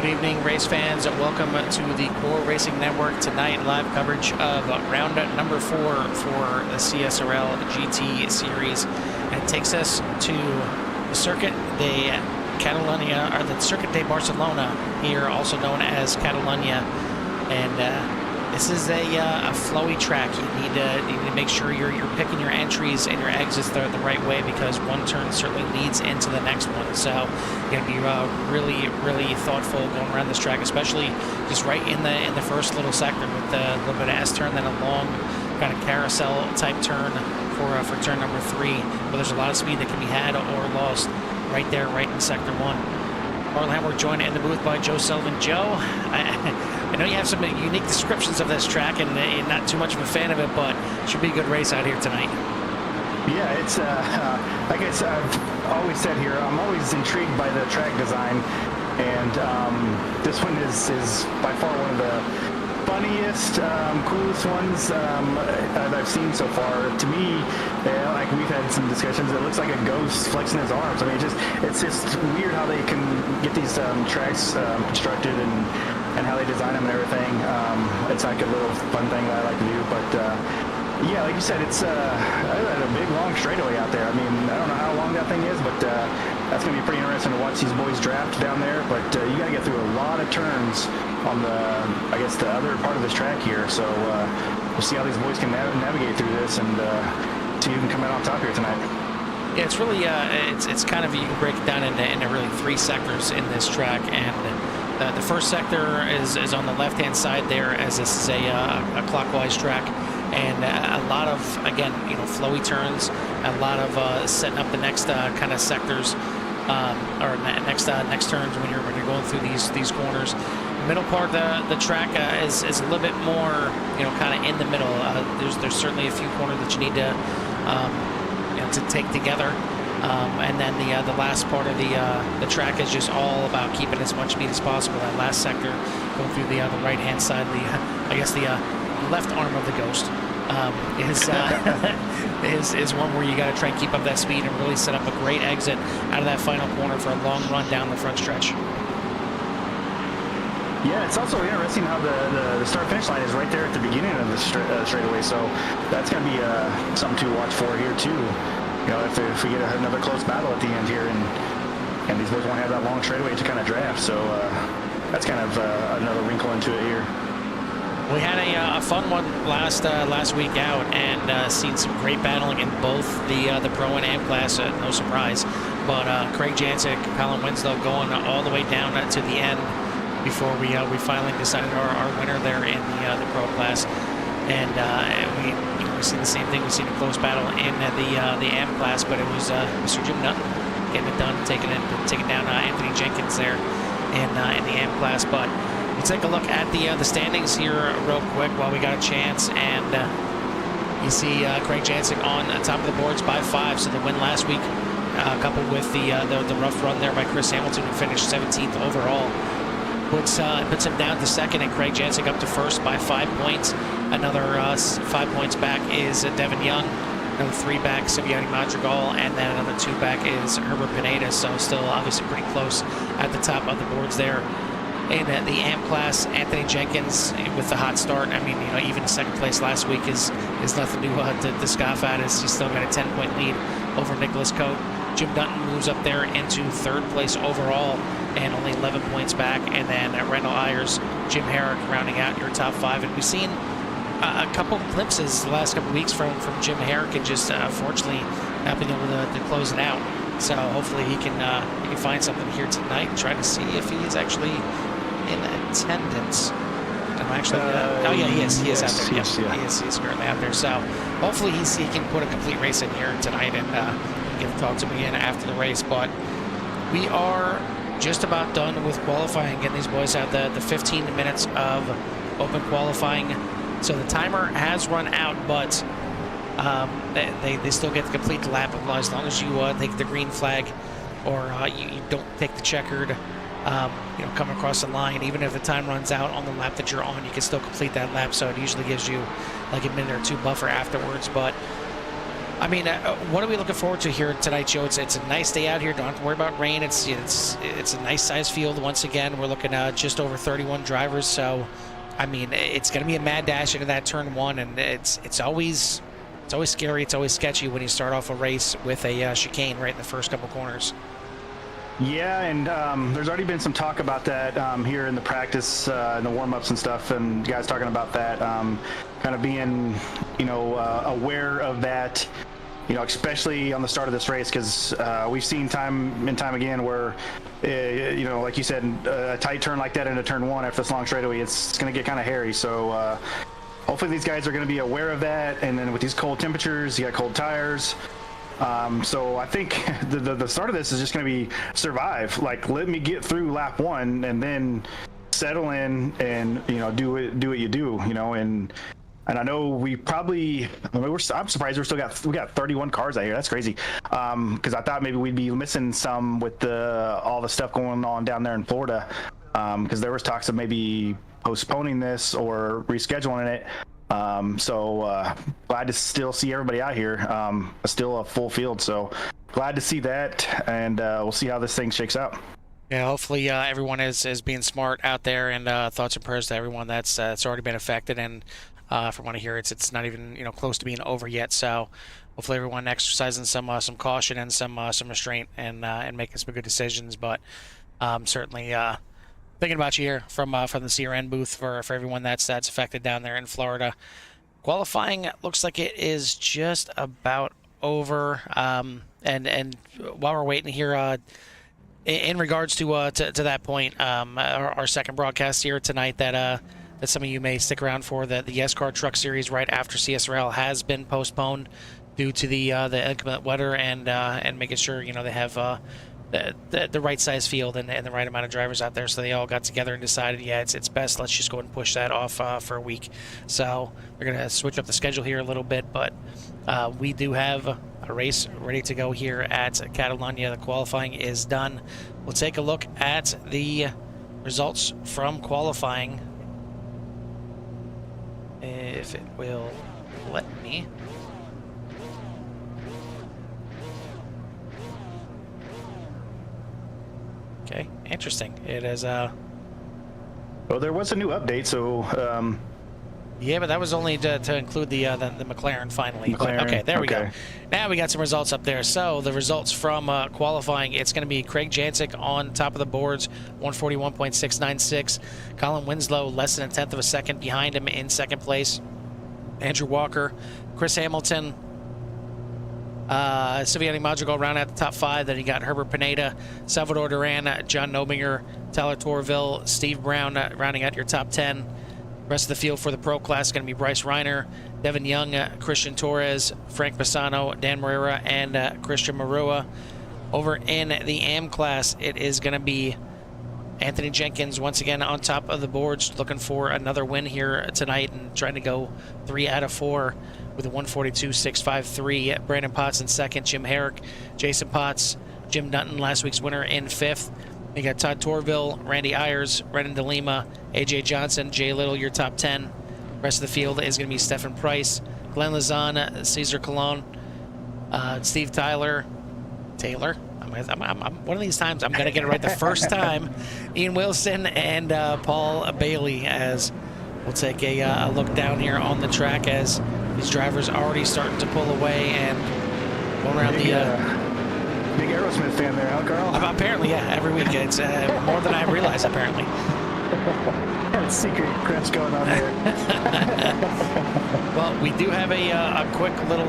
Good evening, race fans. Welcome to the Core Racing Network. Tonight, live coverage of round number 4 for the CSRL GT Series. And it takes us to the Circuit de Catalunya, or the Circuit de Barcelona here, also known as Catalunya. And this is a flowy track. You need to make sure you're picking your entries and your exits the right way, because one turn certainly leads into the next one. So you got to be really thoughtful going around this track, especially just right in the first little sector with a little bit of S-turn, then a long kind of carousel type turn for turn number 3. But there's a lot of speed that can be had or lost right there, right in sector 1. Marlon, we're joined in the booth by Joe Sullivan. Joe, I know you have some unique descriptions of this track, and you're not too much of a fan of it, but it should be a good race out here tonight. Yeah, it's like I've always said here, I'm always intrigued by the track design, and this one is by far one of the funniest, coolest ones that I've seen so far. To me, like we've had some discussions, it looks like a ghost flexing his arms. I mean, it's just weird how they can get these tracks constructed and how they design them and everything. It's like a little fun thing that I like to do, but yeah, like you said, it's a big long straightaway out there. I mean, I don't know how long that thing is, but that's going to be pretty interesting to watch these boys draft down there. But you got to get through a lot of turns on I guess the other part of this track here. So we'll see how these boys can navigate through this and see who can come out on top here tonight. Yeah, it's really it's kind of, you can break it down into really 3 sectors in this track, and the first sector is on the left-hand side there, as this is a clockwise track. And a lot of, again, flowy turns, a lot of setting up the next kind of sectors, or next turns when you're going through these corners. The middle part of the track is a little bit more, kind of in the middle. There's certainly a few corners that you need to take together. And then the last part of the track is just all about keeping as much speed as possible. That last sector going through the right-hand side, the left arm of the ghost is one where you got to try and keep up that speed and really set up a great exit out of that final corner for a long run down the front stretch. Yeah, it's also interesting how the start-finish line is right there at the beginning of the straightaway, so that's going to be something to watch for here too. If we get another close battle at the end here, and these boys won't have that long straightaway to kind of draft, so that's kind of another wrinkle into it here. We had a fun one last week out, and seen some great battling in both the Pro and Am class. No surprise, but Craig Jancic, Colin Winslow going all the way down to the end before we finally decided our winner there in the Pro class. And we seen the same thing. We seen a close battle in the Am class, but it was Mr. Jim Nutton getting it done, taking down Anthony Jenkins there in the Am class. But we'll take a look at the standings here real quick while we got a chance, and you see Craig Jancic on top of the boards by 5. So the win last week, coupled with the rough run there by Chris Hamilton, who finished 17th overall, puts him down to 2nd, and Craig Jancic up to 1st by 5 points. Another 5 points back is Devin Young. Another 3 back, Siviani Madrigal, and then another 2 back is Herbert Pineda. So still obviously pretty close at the top of the boards there. In the Am class, Anthony Jenkins with the hot start. I mean, even 2nd place last week is nothing to scoff at. He's still got a 10-point lead over Nicholas Cote. Jim Dutton moves up there into 3rd place overall and only 11 points back. And then Randall Ayers, Jim Herrick rounding out your top 5. And we've seen a couple glimpses the last couple of weeks from Jim Herrick, and just unfortunately not been able to close it out. So hopefully he can find something here tonight and try to see if he is actually in attendance. I'm actually oh yeah, he is yes, out there. Yes, yeah. He's currently out there. So hopefully he can put a complete race in here tonight and get to talk to me again after the race. But we are just about done with qualifying. Again, these boys have the 15 minutes of open qualifying, so the timer has run out, but they still get to complete the lap as long as you take the green flag, or you don't take the checkered come across the line. Even if the time runs out on the lap that you're on, you can still complete that lap. So it usually gives you like a minute or 2 buffer afterwards. But I mean, what are we looking forward to here tonight, Joe? It's a nice day out here. Don't have to worry about rain. It's a nice size field once again. We're looking at just over 31 drivers. So, I mean, it's going to be a mad dash into that turn one, and it's always scary. It's always sketchy when you start off a race with a chicane right in the first couple corners. Yeah, and there's already been some talk about that here in the practice, in the warm-ups and stuff, and guys talking about that, kind of being, aware of that. Especially on the start of this race, because we've seen time and time again where, like you said, a tight turn like that into turn one after this long straightaway, it's going to get kind of hairy. So hopefully these guys are going to be aware of that. And then with these cold temperatures, you got cold tires. So I think the start of this is just going to be survive. Like, let me get through lap one and then settle in and, do what you do, And I know we probably, I'm surprised we got 31 cars out here. That's crazy. Because I thought maybe we'd be missing some with all the stuff going on down there in Florida. Because there was talks of maybe postponing this or rescheduling it. So glad to still see everybody out here. Still a full field. So glad to see that. And we'll see how this thing shakes out. Yeah, hopefully everyone is being smart out there, and thoughts and prayers to everyone that's already been affected. And from what I hear, it's not even close to being over yet. So hopefully everyone exercising some caution and some restraint and making some good decisions. But certainly thinking about you here from the CRN booth for everyone that's affected down there in Florida. Qualifying looks like it is just about over. And while we're waiting here, in regards to that point, our second broadcast here tonight that some of you may stick around for, the S-Car Truck Series right after CSRL has been postponed due to the inclement weather and making sure they have the right size field and the right amount of drivers out there. So they all got together and decided, yeah, it's best. Let's just go ahead and push that off for a week. So we're gonna switch up the schedule here a little bit, but we do have a race ready to go here at Catalunya. The qualifying is done. We'll take a look at the results from qualifying, if it will let me. Okay, interesting. It is well, there was a new update, so yeah, but that was only to include the McLaren finally. McLaren, But, okay, there we okay. go. Now we got some results up there. So the results from qualifying, it's going to be Craig Jancic on top of the boards, 141.696. Colin Winslow, less than a tenth of a second behind him in second place. Andrew Walker, Chris Hamilton, Siviani Madrigal round out the top five. Then you got Herbert Pineda, Salvador Duran, John Nobinger, Tyler Torville, Steve Brown rounding out your top 10. Rest of the field for the Pro class is going to be Bryce Reiner, Devin Young, Christian Torres, Frank Bassano, Dan Moreira, and Christian Marua. Over in the AM class, it is going to be Anthony Jenkins once again on top of the boards, looking for another win here tonight and trying to go 3 out of 4 with a 142.653. Brandon Potts in second, Jim Herrick, Jason Potts, Jim Dutton, last week's winner, in fifth. You got Todd Torville, Randy Ayers, Brendan DeLima, AJ Johnson, Jay Little, your top 10. Rest of the field is going to be Stephen Price, Glenn Lazan, Cesar Colon, Steve Taylor. One of these times I'm going to get it right the first time. Ian Wilson and Paul Bailey, as we'll take a look down here on the track as these drivers are already starting to pull away and going around big Aerosmith fan there, huh, Carl? Apparently, yeah, every week. It's more than I realize, apparently. Got secret crush going on there. Well, we do have a quick little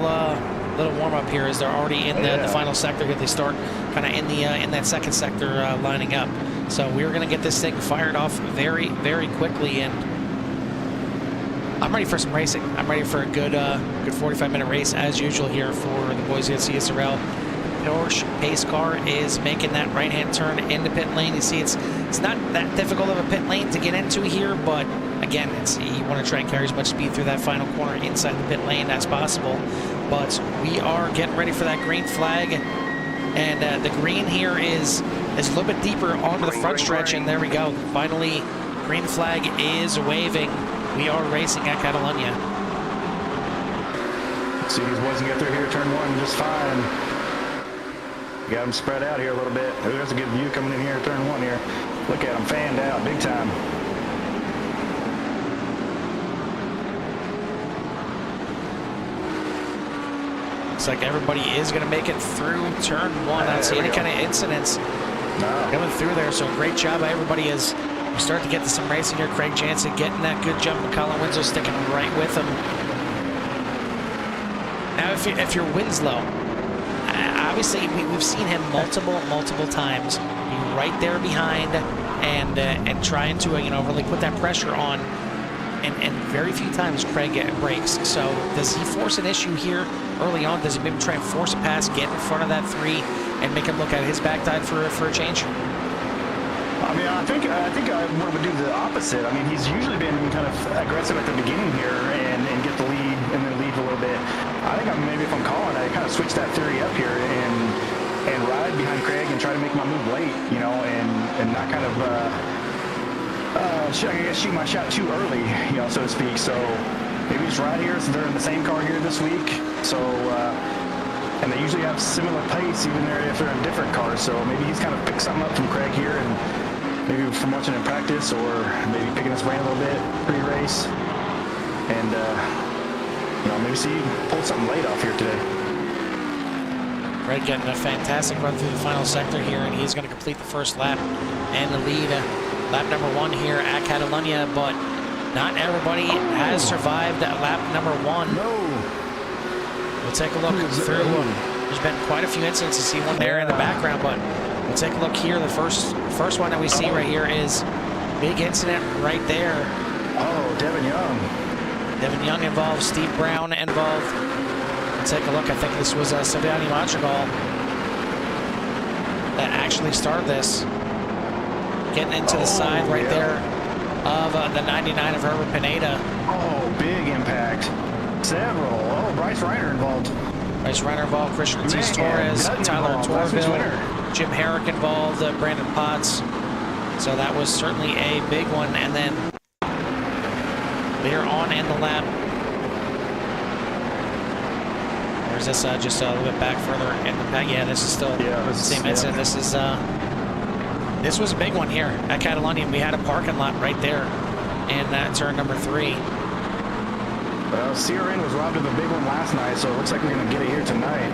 warm-up here as they're already in the final sector. They start kind of in that second sector lining up. So we're going to get this thing fired off very, very quickly, and I'm ready for some racing. I'm ready for a good 45-minute race as usual here for the boys at CSRL. Porsche pace car is making that right-hand turn into pit lane. You see, it's not that difficult of a pit lane to get into here, but again, you want to try and carry as much speed through that final corner inside the pit lane as possible. But we are getting ready for that green flag, and the green here is a little bit deeper onto the front stretch, and there we go. Finally, green flag is waving. We are racing at Catalunya. See these boys can get through here, turn one just fine. Got them spread out here a little bit. Ooh, there's a good view coming in here, turn one here. Look at them fanned out, big time. Looks like everybody is going to make it through turn one. I don't see any kind of incidents coming through there. So great job by everybody as we start to get to some racing here. Craig Jansen getting that good jump, and Colin Winslow sticking right with him. Now, if you're Winslow, obviously we've seen him multiple times be right there behind and trying to really put that pressure on. And very few times Craig breaks. So does he force an issue here early on? Does he maybe try and force a pass, get in front of that 3, and make him look at his backside for a change? I mean, I think I would do the opposite. I mean, he's usually been kind of aggressive at the beginning here and get the lead and then leave a little bit. I think maybe if I'm calling, I kind of switch that theory up here and ride behind Craig and try to make my move late, and not kind of I guess shoot my shot too early, so to speak. So maybe just ride here since they're in the same car here this week. So and they usually have similar pace even if they're in different cars. So maybe he's kind of picked something up from Craig here, and maybe from watching him practice, or maybe picking his brain a little bit pre-race, and maybe see pull something late off here today. Craig getting a fantastic run through the final sector here, and he's going to complete the first lap and the lead. Lap number 1 here at Catalunya, but not everybody has survived lap number 1. No. We'll take a look through. There's been quite a few incidents. You see one there in the background, but we'll take a look here. The first one that we see right here is big incident right there. Oh, Devin Young. Devin Young involved, Steve Brown involved. We'll take a look. I think this was Silvani Madrigal that actually started this. Getting into the side right there of the 99 of Herbert Pineda. Oh, big impact. Several. Oh, Bryce Reiner involved. Bryce Reiner involved, Christian Ortiz Torres, Tyler Torville, Jim Herrick involved, Brandon Potts. So that was certainly a big one. And then later on in the lap, or is this just a little bit back further in the pack? Yeah, this is still the same incident. This was a big one here at Catalunya. We had a parking lot right there in turn number 3. Well, CRN was robbed of a big one last night, so it looks like we're going to get it here tonight.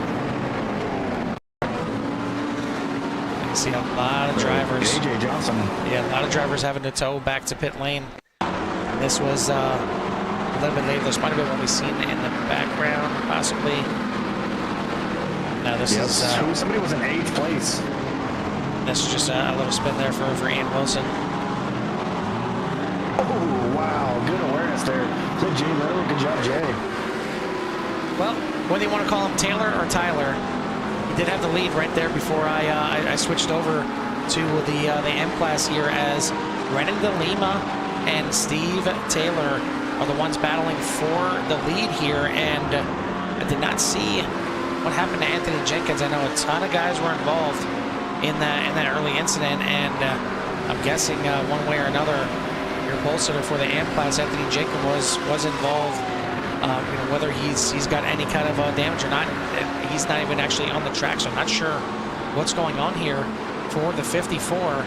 You can see a lot of drivers. AJ Johnson. Yeah, a lot of drivers having to tow back to pit lane. And this was a little bit later. This might have been what we've seen in the background, possibly. No, this is... somebody was in 8th place. This is just a little spin there for Ian Wilson. Oh, wow. Good awareness there. Good, Jay Little. Good job, Jay. Well, whether you want to call him Taylor or Tyler, he did have the lead right there before I switched over to the M-Class here, as Renan de Lima and Steve Taylor are the ones battling for the lead here. And I did not see what happened to Anthony Jenkins. I know a ton of guys were involved in that early incident, and I'm guessing one way or another, your pole sitter for the M-Class, Anthony Jenkins, was involved. Whether he's got any kind of damage or not, he's not even actually on the track, so I'm not sure what's going on here for the 54.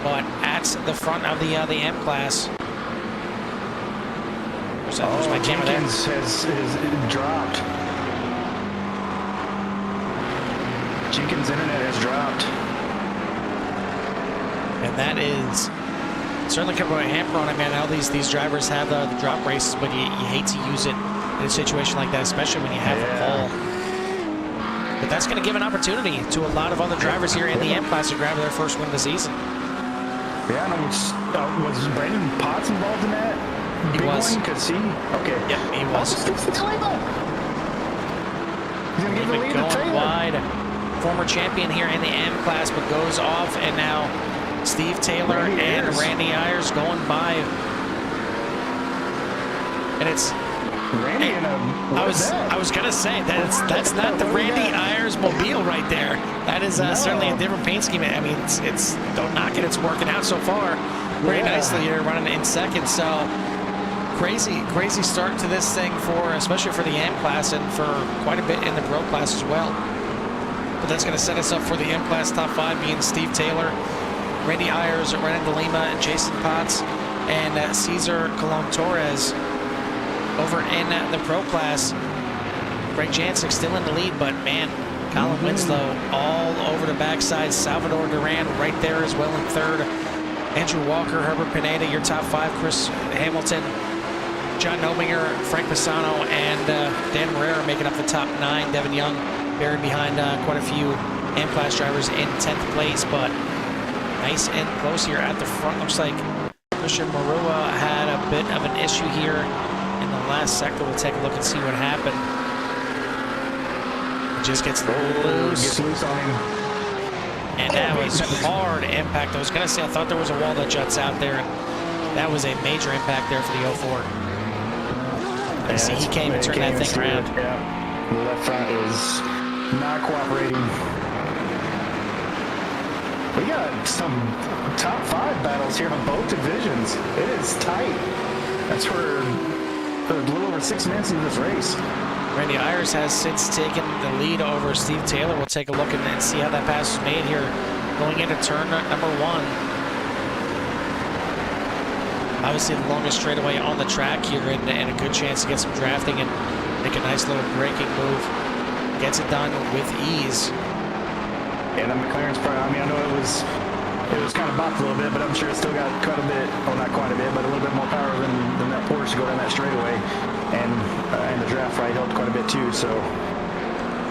But at the front of the M-Class, there's my camera there. Jenkins has dropped. Jenkins' internet has dropped. And that is certainly kind of a hamper on it, man. Now these drivers have the drop races, but you hate to use it in a situation like that, especially when you have a pole. But that's going to give an opportunity to a lot of other drivers here in the M-Class to grab their first win of the season. Yeah, and was Brandon Potts involved in that? He was. Because okay. Yep, he was. It's the title. He's going to give the lead to Taylor. Wide. Former champion here in the M-Class, but goes off, and now Steve Taylor and Randy Ayers going by. And it's Randy and I was gonna say that's not the Randy Ayers mobile right there. That is certainly a different paint scheme. I mean, it's don't knock it. It's working out so far very nicely here, running in second. So crazy start to this thing especially for the AM class and for quite a bit in the Pro class as well. But that's going to set us up for the AM class top 5 being Steve Taylor, Randy Ayers, Renan De Lima, Jason Potts, and Cesar Colon Torres. Over in the Pro class, Greg Jancic still in the lead, but man, Colin Winslow all over the backside. Salvador Duran right there as well in third. Andrew Walker, Herbert Pineda, your top 5. Chris Hamilton, John Nominger, Frank Pisano, and Dan Morera making up the top 9. Devin Young buried behind quite a few AM class drivers in 10th place, but nice and close here at the front. Looks like Christian Marua had a bit of an issue here in the last sector. We'll take a look and see what happened. It just gets loose. Gets loose on him. And that was hard impact. I was going to say, I thought there was a wall that juts out there, and that was a major impact there for the 04. Yeah, see, he came and turned that thing around. Yeah, the left front is not cooperating. We got some top 5 battles here in both divisions. It is tight. That's where a little over 6 minutes into this race. Randy Ayers has since taken the lead over Steve Taylor. We'll take a look and see how that pass was made here going into turn number 1. Obviously the longest straightaway on the track here, and a good chance to get some drafting and make a nice little braking move. Gets it done with ease. Yeah, the McLaren's probably, I mean, I know it was kind of bopped a little bit, but I'm sure it still got quite a bit, well, not quite a bit, but a little bit more power than that Porsche to go down that straightaway. And the draft right helped quite a bit too, so.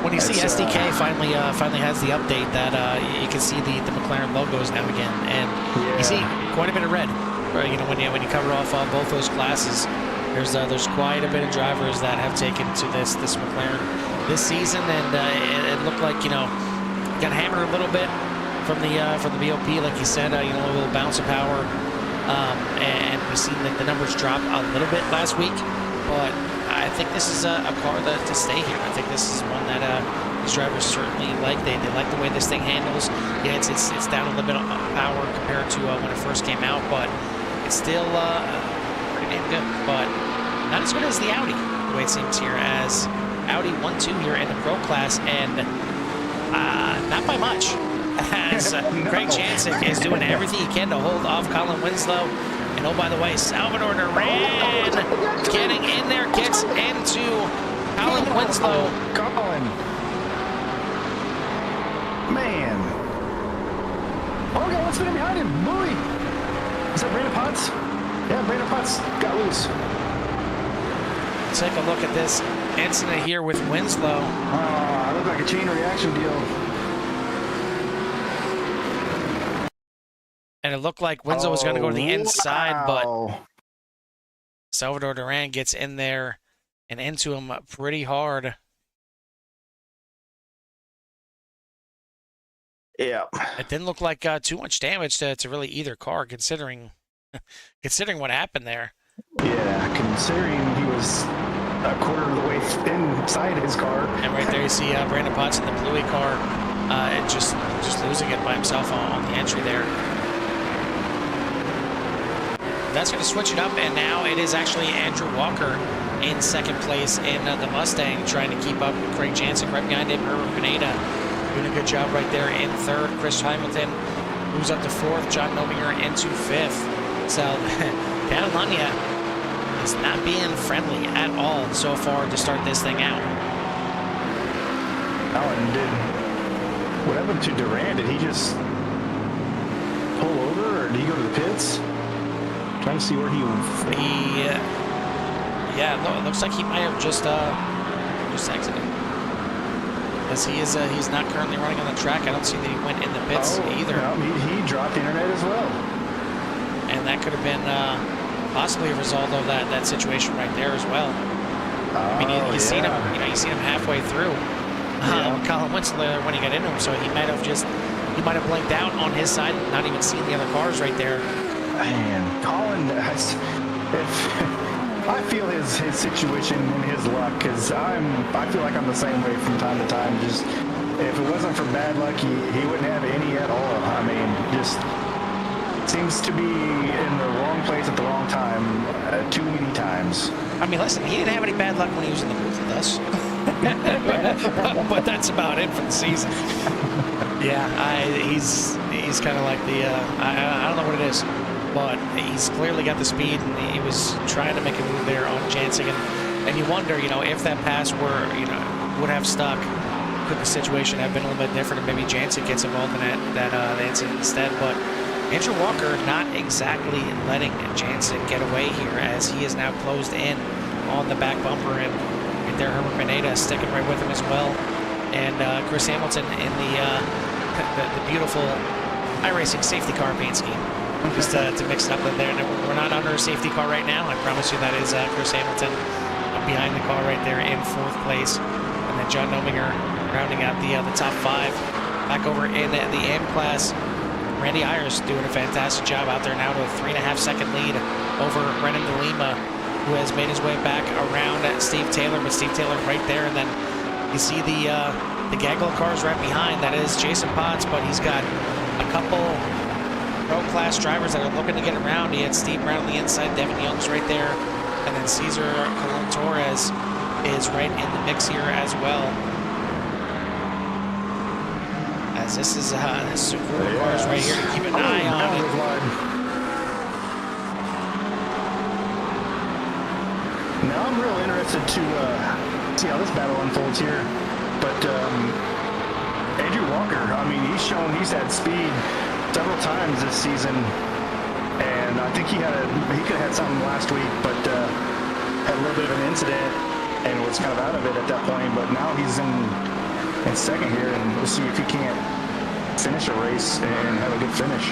When you see SDK finally has the update that you can see the McLaren logos now again, and you see quite a bit of red. Right, you know, when you cover off both those classes, there's quite a bit of drivers that have taken to this McLaren this season, and it looked like, you know, got hammered a little bit from the BOP, like you said, you know, a little bounce of power, and we've seen the numbers drop a little bit last week, but I think this is a car to stay here. I think this is one that these drivers certainly like. They like the way this thing handles. Yeah, it's down a little bit of power compared to when it first came out, but it's still pretty damn good. But not as good as the Audi, the way it seems here, as Audi 1-2 here in the Pro class, and not by much. As Craig Jancic is doing everything he can to hold off Colin Winslow. And oh, by the way, Salvador Duran getting in there, gets into Colin Winslow. Colin. Man. Oh, we got one spinning behind him. Boy. Is that Brandon Potts? Yeah, Brandon Potts got loose. Take a look at this incident here with Winslow. Oh, it looked like a chain reaction deal. And it looked like Winslow was going to go to the inside, but Salvador Duran gets in there and into him pretty hard. Yeah. It didn't look like too much damage to really either car, considering what happened there. Yeah, considering he was a quarter of the way inside his car. And right there you see Brandon Potts in the Bluey car, and just losing it by himself on the entry there. That's going to switch it up, and now it is actually Andrew Walker in second place in the Mustang, trying to keep up with Craig Jancic. Right behind him, Herbert Pineda doing a good job right there in third. Chris Hamilton moves up to fourth. John Nominger into fifth. So Catalunya is not being friendly at all so far to start this thing out. Alan, what happened to Duran? Did he just pull over, or did he go to the pits? Trying to see where he yeah, it looks like he might have just exited. As he's not currently running on the track. I don't see that he went in the pits either. No, he dropped the internet as well. And that could have been possibly a result of that situation right there as well. I mean, you seen him, you seen him halfway through. Colin Winslow when he got into him, so he might have blanked out on his side, not even seeing the other cars right there. Man, Colin, I feel his situation and his luck, because I feel like I'm the same way from time to time. Just if it wasn't for bad luck, he wouldn't have any at all. I mean, just Seems to be in the wrong place at the wrong time too many times. I mean, listen, he didn't have any bad luck when he was in the booth with us. But that's about it for the season. Yeah, he's kind of like the, I don't know what it is, but he's clearly got the speed, and he was trying to make a move there on Jansic. And you wonder, you know, if that pass were, you know, would have stuck, could the situation have been a little bit different, and maybe Jansic gets involved in that incident instead. But Andrew Walker not exactly letting Jansic get away here, as he is now closed in on the back bumper, and right there Herbert Pineda sticking right with him as well. And Chris Hamilton in the beautiful iRacing safety car paint scheme, just to mix it up in there. And we're not under a safety car right now. I promise you that is Chris Hamilton behind the car right there in 4th place. And then John Nominger rounding out the top 5. Back over in the AM class, Randy Ayers doing a fantastic job out there now to a 3.5-second lead over Brennan De Lima, who has made his way back around Steve Taylor, but Steve Taylor right there. And then you see the gaggle of cars right behind. That is Jason Potts, but he's got a couple pro-class drivers that are looking to get around. He had Steve Brown on the inside, Devin Young's right there, and then Cesar Colon Torres is right in the mix here as well. As this is super cars right here to keep an eye on. Now I'm real interested to see how this battle unfolds here. But Andrew Walker, I mean, he's had speed several times this season, and I think he could have had something last week, but had a little bit of an incident and was kind of out of it at that point. But now he's in second here, and we'll see if he can't finish a race and have a good finish.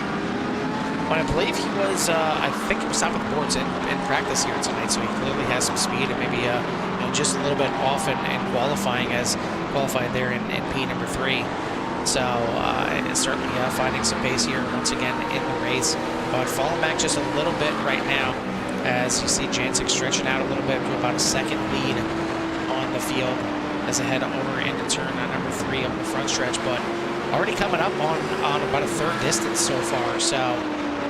Well, I believe he was, I think he was top of the boards in practice here tonight, so he clearly has some speed, and maybe you know, just a little bit off in qualifying, as qualified there in P number 3. So certainly finding some pace here once again in the race, but falling back just a little bit right now, as you see Jansic stretching out a little bit to about a 2nd lead on the field as I head over into turn number 3 on the front stretch, but already coming up on about a 3rd distance so far. So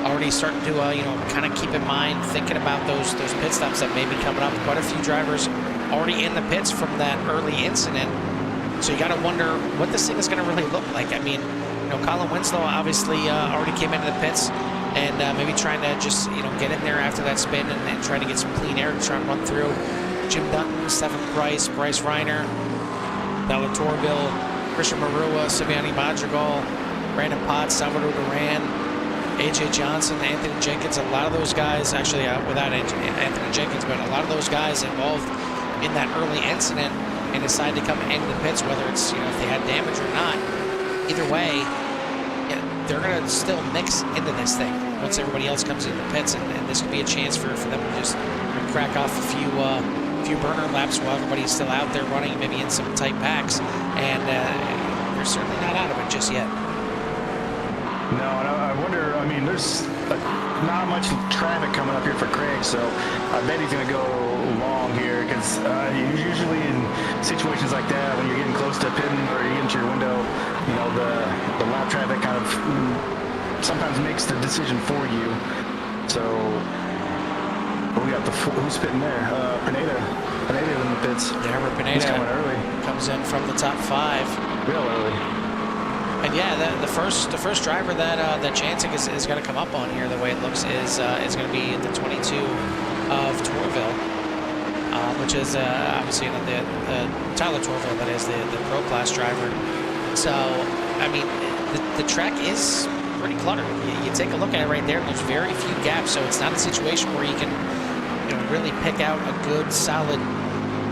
already starting to you know, kind of keep in mind, thinking about those pit stops that may be coming up. Quite a few drivers already in the pits from that early incident. So you got to wonder what this thing is going to really look like. I mean, you know, Colin Winslow obviously already came into the pits, and maybe trying to just, you know, get in there after that spin and try to get some clean air to try and run through. Jim Dutton, Stephen Price, Bryce Reiner, Bella Torville, Christian Marua, Simeone Madrigal, Brandon Potts, Salvador Duran, AJ Johnson, Anthony Jenkins. A lot of those guys, actually without Anthony Jenkins, but a lot of those guys involved in that early incident and decide to come into the pits, whether it's, you know, if they had damage or not. Either way, they're going to still mix into this thing once everybody else comes into the pits, and this could be a chance for them to just crack off a few burner laps while everybody's still out there running, maybe in some tight packs, and they're certainly not out of it just yet. No, and I wonder, I mean, there's not much traffic coming up here for Craig, so I bet he's going to go long here, because usually in situations like that, when you're getting close to pitting or you get into your window, you know, the lap traffic kind of sometimes makes the decision for you. So we got who's pitting there? Pineda in the pits. Yeah, Pineda coming early. Comes in from the top 5. Real early. And yeah, the first driver that Jansic is going to come up on here, the way it looks, is going to be the 22 of Torville, which is obviously the Tyler Torville, that is the pro class driver. So I mean, the track is pretty cluttered. You take a look at it right there, and there's very few gaps. So it's not a situation where you can, you know, really pick out a good solid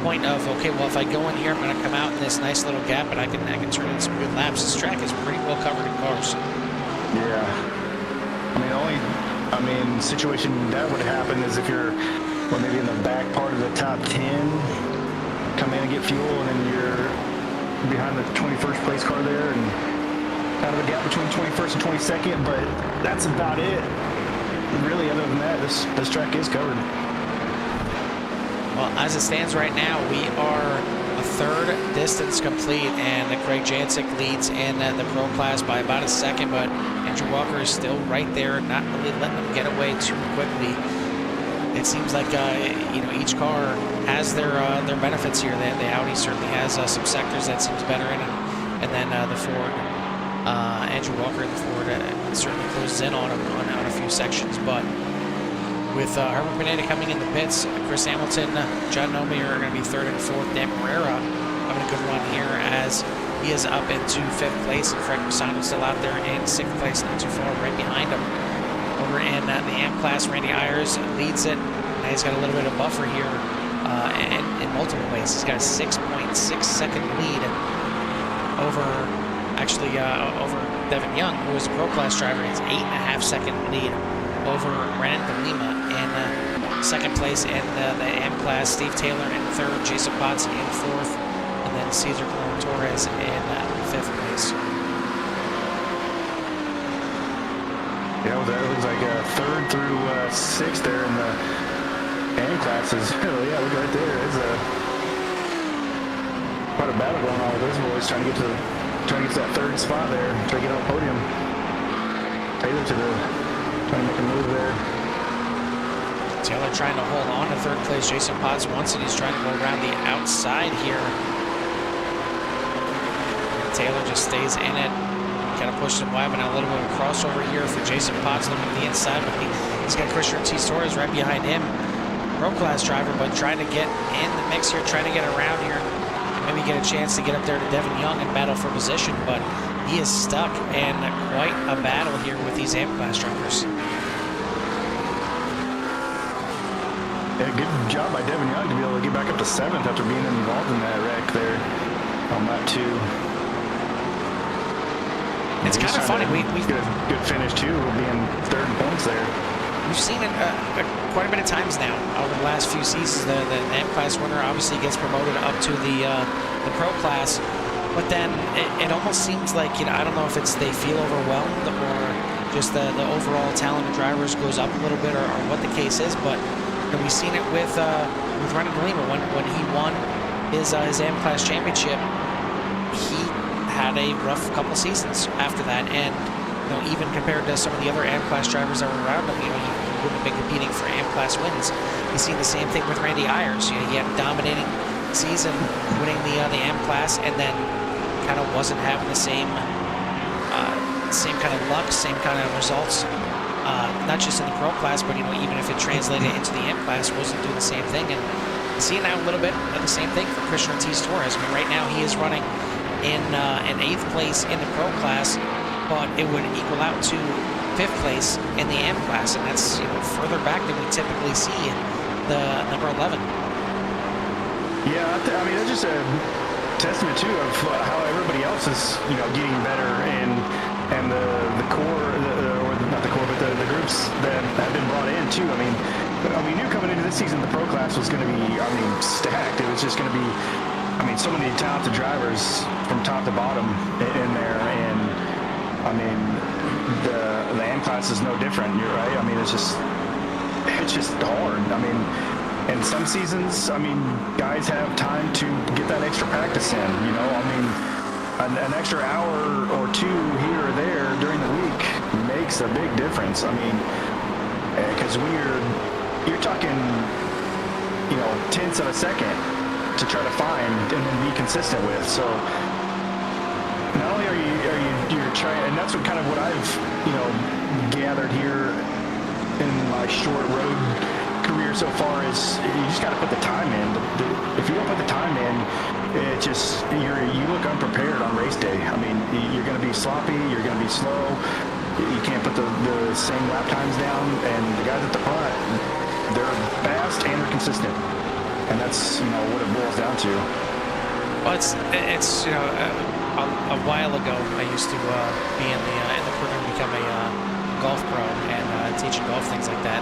point of, okay, well, if I go in here, I'm going to come out in this nice little gap, and I can turn in some good laps. This track is pretty well covered in cars. Yeah. I mean, situation that would happen is if you're, well, maybe in the back part of the top 10, come in and get fuel, and then you're behind the 21st place car there, and kind of a gap between 21st and 22nd, but that's about it. Really, other than that, this track is covered. Well, as it stands right now, we are a 3rd distance complete, and Craig Jansic leads in the pro class by about a second, but Andrew Walker is still right there, not really letting them get away too quickly. It seems like each car has their benefits here. The Audi certainly has some sectors that seems better in it, and then the Ford, Andrew Walker, the Ford certainly closes in on him on a few sections. But with Herbert Pineda coming in the pits, Chris Hamilton, John Nomi are going to be third and fourth. Dan Pereira having a good run here as he is up into fifth place, and Fred Masano still out there in sixth place, not too far right behind him. Over in the AM class, Randy Ayers leads it. Now he's got a little bit of buffer here in multiple ways. He's got a 6.6 second lead over Devin Young, who is a pro class driver. He's 8.5 second lead over Renan de Lima in second place in the AM class. Steve Taylor in third, Jason Potts in fourth, and then Cesar Colon Torres in fifth place. Yeah, it was like third through sixth there in the AM classes. Yeah, look right there. It's quite a battle going on with those boys, trying to get to that third spot there, trying to get on the podium. Taylor trying to make a move there. Taylor trying to hold on to third place. Jason Potts wants it. He's trying to go around the outside here. And Taylor just stays in it. Kind of pushed him wide, but a little bit of a crossover here for Jason Potts looking at the inside, but he's got Christian Ortiz Torres right behind him. Pro class driver, but trying to get in the mix here, trying to get around here, maybe get a chance to get up there to Devin Young and battle for position, but he is stuck in quite a battle here with these AM class drivers. Yeah, good job by Devin Young to be able to get back up to seventh after being involved in that wreck there on lap 2. It's kind of funny. We good finish too, being third in points there. We've seen it quite a bit of times now over the last few seasons. The AM class winner obviously gets promoted up to the pro class, but then it almost seems like, I don't know if it's they feel overwhelmed or just the overall talent of drivers goes up a little bit, or what the case is. But we've seen it with Renan de Lima when he won his AM class championship. He had a rough couple seasons after that, and even compared to some of the other AM class drivers that were around him, he wouldn't have been competing for AM class wins. You've seen the same thing with Randy Ayers. He had a dominating season, winning the AM class, and then kind of wasn't having the same kind of luck, same kind of results. Not just in the pro class, but even if it translated into the AM class, wasn't doing the same thing. And you see now a little bit of the same thing for Christian Ortiz Torres. I mean, right now he is running in 8th place in the pro class, but it would equal out to 5th place in the AM class, and that's further back than we typically see the number 11. Yeah, I mean that's just a testament too of how everybody else is getting better, and the core, or not the core, but the groups that have been brought in too. I mean, we knew coming into this season the pro class was going to be stacked. It was just going to be so many talented drivers from top to bottom in there, and the AM class is no different. You're right. It's just hard. In some seasons, guys have time to get that extra practice in. An extra hour or two here or there during the week makes a big difference. Because when you're talking, tenths of a second to try to find and then be consistent with. So not only are you're trying, and that's what I've gathered here in my short road career so far, is you just got to put the time in. If you don't put the time in, it just you look unprepared on race day. You're going to be sloppy, you're going to be slow, you can't put the same lap times down, and the guys at the front, they're fast and they're consistent. And that's what it boils down to. Well, it's a while ago I used to be in the program to become a golf pro and teaching golf, things like that.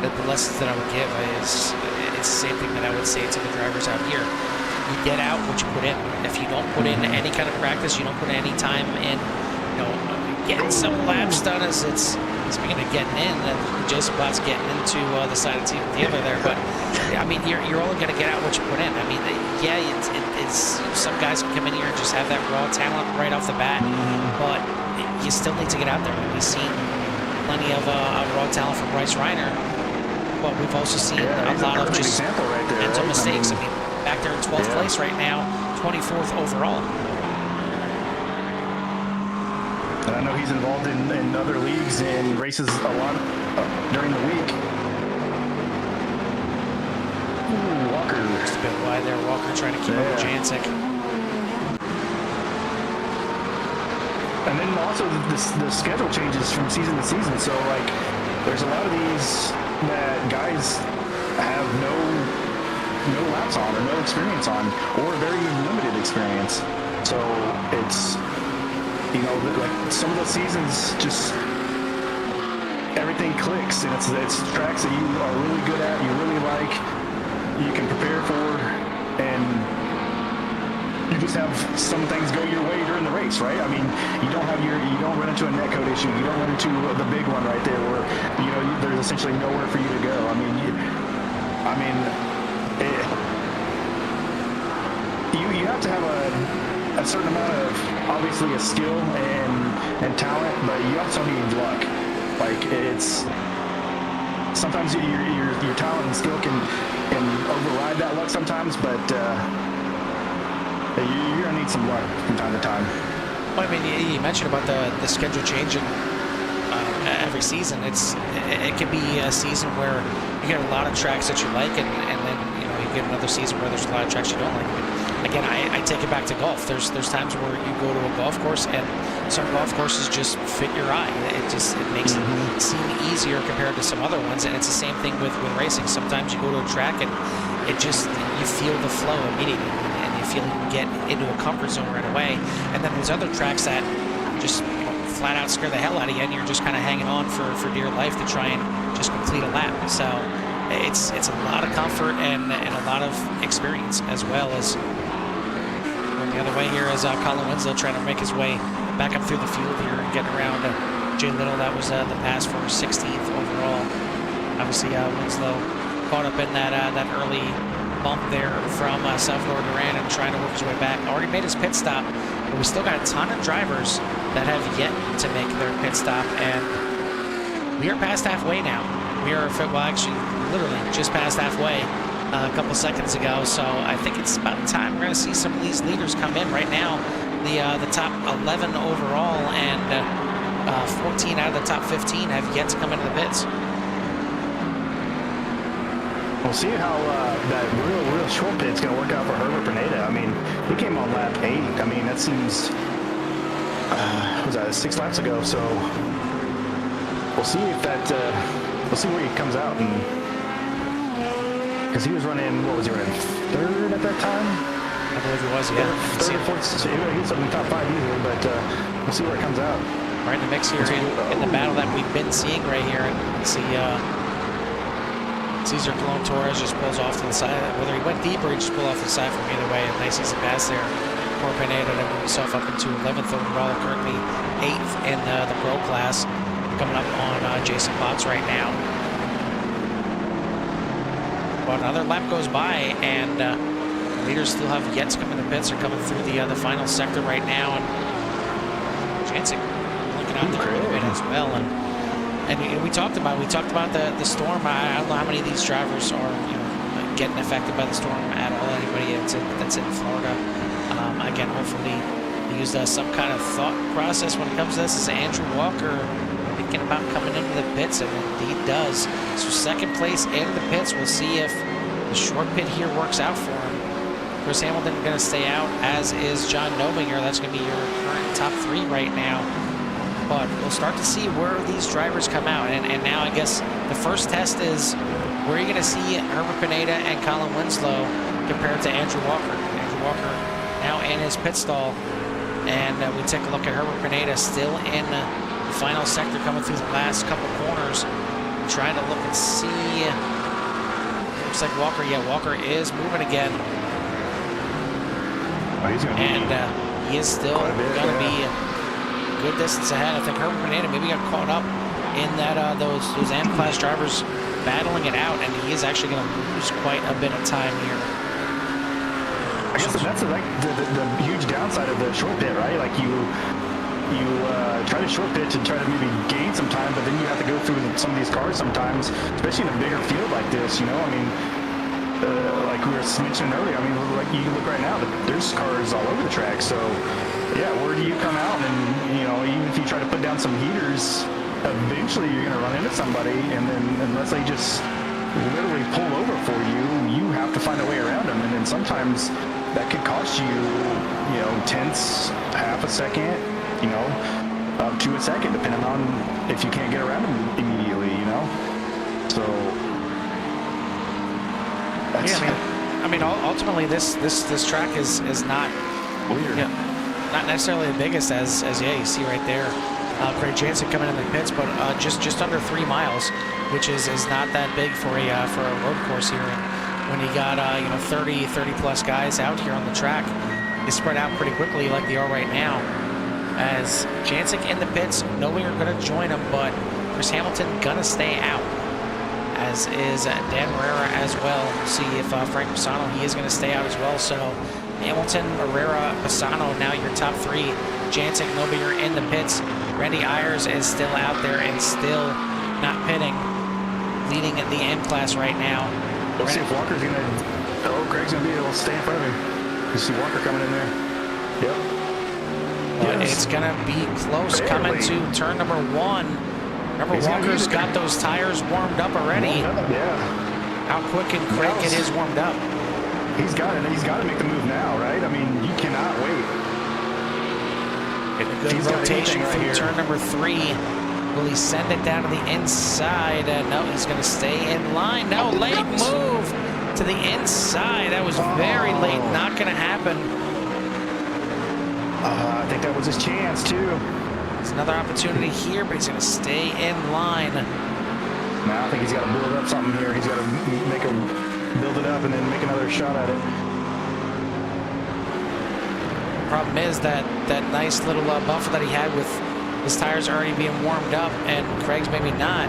The lessons that I would give is it's the same thing that I would say to the drivers out here. You get out what you put in. If you don't put in any kind of practice, you don't put any time in, getting some laps done. As it's speaking of getting in, Jason Potts getting into the side of the dealer there, but you're only going to get out what you put in. It's some guys can come in here and just have that raw talent right off the bat, but you still need to get out there. We've seen plenty of raw talent from Bryce Reiner, but we've also seen a lot of just right there, mental right? mistakes. I mean, back there in 12th place right now, 24th overall. And I know he's involved in other leagues and races a lot during the week. Ooh, Walker. Just a bit wide there. Walker trying to keep up with Jancic. And then also the schedule changes from season to season. So, like, there's a lot of these that guys have no laps on or no experience on, or very limited experience. So it's, you know, like some of those seasons just everything clicks, and it's tracks that you are really good at, you really like, you can prepare for, and you just have some things go your way during the race, right? I mean, you don't run into a netcode issue, you don't run into the big one right there where, you know, there's essentially nowhere for you to go. You have to have a certain amount of, obviously, a skill and talent, but you also need luck. Like, it's sometimes your talent and skill can override that luck sometimes, but you're gonna need some luck from time to time. Well, I mean, you mentioned about the schedule changing every season. It can be a season where you get a lot of tracks that you like, and then, you know, you get another season where there's a lot of tracks you don't like. Again, I take it back to golf. There's times where you go to a golf course and some golf courses just fit your eye. It makes it seem easier compared to some other ones, and it's the same thing with racing. Sometimes you go to a track and you feel the flow immediately, and you feel you can get into a comfort zone right away. And then there's other tracks that just, you know, flat out scare the hell out of you, and you're just kind of hanging on for dear life to try and just complete a lap. So it's a lot of comfort and a lot of experience, as well as the other way here is Colin Winslow trying to make his way back up through the field here and getting around Jay Little. That was the pass for 16th overall. Obviously, Winslow caught up in that early bump there from Salvador Duran and trying to work his way back. Already made his pit stop, but we still got a ton of drivers that have yet to make their pit stop, and we are past halfway now. We are, well, actually, literally just past halfway. A couple seconds ago, so I think it's about time we're going to see some of these leaders come in. Right now, the top 11 overall and 14 out of the top 15 have yet to come into the pits. We'll see how that real short pit's going to work out for Herbert Pineda. I mean, he came on lap 8. I mean, that seems was that 6 laps ago? So we'll see if that we'll see where he comes out, and because he was running, what was he running, 3rd at that time? I believe he was, yeah. 3rd or 4th, so he was up in the top 5 easily, but we'll see where it comes out. Right in the mix here in the battle that we've been seeing right here. And you see Cesar Colon Torres just pulls off to the side. Whether he went deep or he just pulled off to the side from either way. A nice easy pass there for Pineda to move himself up into 11th overall, currently 8th in the pro class. Coming up on Jason Potts right now. But another lap goes by, and the leaders still have yet to come in the pits. They're coming through the final sector right now, and Jancic looking out there a little bit as well. And we talked about the storm. I don't know how many of these drivers are, you know, getting affected by the storm at all. Anybody that's in Florida. Again, hopefully they used some kind of thought process when it comes to this. Is Andrew Walker thinking about coming into the pits, and indeed does. So 2nd place in the pits. We'll see if the short pit here works out for him. Chris Hamilton going to stay out, as is John Nobinger. That's going to be your current top 3 right now. But we'll start to see where these drivers come out. And now I guess the first test is where you're going to see Herbert Pineda and Colin Winslow compared to Andrew Walker. Andrew Walker now in his pit stall. And we take a look at Herbert Pineda still in the final sector, coming through the last couple corners, trying to look and see. Looks like Walker, Walker is moving again. Oh, he's gonna and he is still going to be a good distance ahead. I think Herbert Pineda maybe got caught up in that those AM class drivers battling it out, and he is actually going to lose quite a bit of time here. I guess that's like the huge downside of the short pit, right? Like you try to short pitch and try to maybe gain some time, but then you have to go through some of these cars sometimes, especially in a bigger field like this, you know. I mean, like we were mentioning earlier, I mean, like you look right now, there's cars all over the track. So, yeah, where do you come out? And, you know, even if you try to put down some heaters, eventually you're going to run into somebody, and then unless they just literally pull over for you, you have to find a way around them. And then sometimes that could cost you, you know, tenths, half a second, you know, up to a second, depending on if you can't get around them immediately, you know. So that's, yeah, I mean, ultimately this track is not weird. Yeah, not necessarily the biggest as yeah, you see right there. Craig Jansen coming in the pits, but just under 3 miles, which is not that big for a road course here. And when you got you know 30 plus guys out here on the track, they spread out pretty quickly like they are right now. As Jansen in the pits, nobody are going to join him, but Chris Hamilton gonna stay out, as is Dan Herrera as well. See if Frank Pisano, he is going to stay out as well. So Hamilton, Herrera, Pisano, now your top 3. Jansen, nobody are in the pits. Randy Ayers is still out there and still not pitting, leading at the M class right now. We'll see if Walker's gonna. Oh, Craig's gonna be able to stay in front of him. You see Walker coming in there. Yep. But it's gonna be close. Coming to turn number 1. Remember, Walker's got those tires warmed up already. Yeah. How quick can Craig get his warmed up? He's got it. He's got to make the move now, right? I mean, you cannot wait. Getting a good rotation through turn number 3. Will he send it down to the inside? No, he's going to stay in line. No, late move to the inside. That was very late. Not going to happen. I think that was his chance, too. There's another opportunity here, but he's going to stay in line. Now I think he's got to build up something here. He's got to build it up and then make another shot at it. Problem is that nice little buffer that he had with his tires already being warmed up and Craig's maybe not.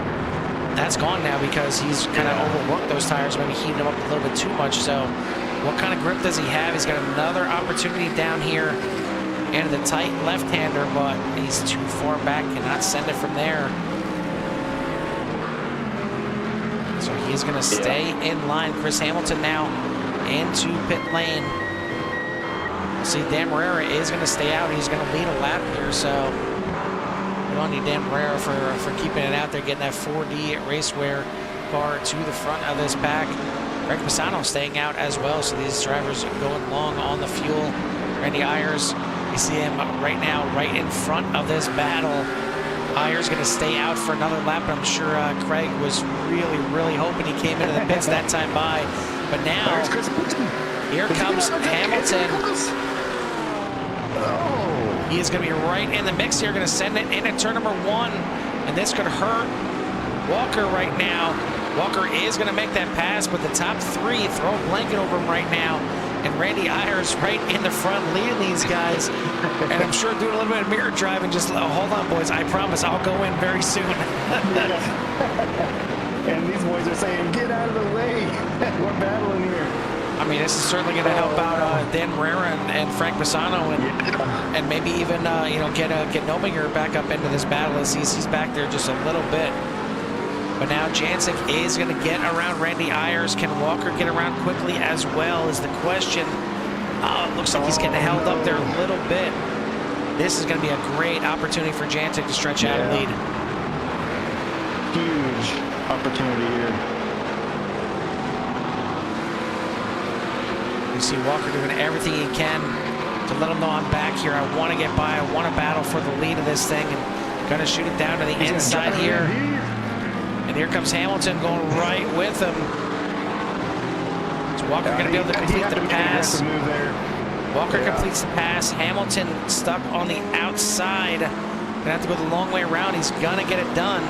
That's gone now because he's kind of overworked those tires, maybe heated them up a little bit too much. So what kind of grip does he have? He's got another opportunity down here into the tight left-hander, but he's too far back, cannot send it from there. So he's going to stay in line. Chris Hamilton now into pit lane. See, Dan Herrera is going to stay out. He's going to lead a lap here, so we don't need Dan Herrera for keeping it out there, getting that 4D Racewear car to the front of this pack. Greg Pisano staying out as well, so these drivers going long on the fuel. Randy Ayers, you see him right now, right in front of this battle. Ayers going to stay out for another lap, but I'm sure Craig was really hoping he came into the pits that time by. But now, here comes Hamilton. He is going to be right in the mix here, going to send it in at turn number 1, and this could hurt Walker right now. Walker is going to make that pass, but the top 3 throw a blanket over him right now, and Randy Ayers right in the front leading these guys, and I'm sure doing a little bit of mirror driving, just hold on, boys, I promise I'll go in very soon. And these boys are saying, get out of the way, we're battling here. I mean, this is certainly going to help out Dan Herrera and Frank Pisano, and maybe even you know, get Nominger back up into this battle as he's back there just a little bit. But now Jansen is going to get around Randy Ayers. Can Walker get around quickly as well is the question. Oh, it looks like he's getting held up there a little bit. This is going to be a great opportunity for Jansen to stretch out a lead. Huge opportunity here. You see Walker doing everything he can to let him know I'm back here. I want to get by. I want to battle for the lead of this thing, and going to shoot it down to the inside here. And here comes Hamilton going right with him. So Walker going to be able to complete the pass. Walker completes the pass. Hamilton stuck on the outside. Going to have to go the long way around. He's going to get it done.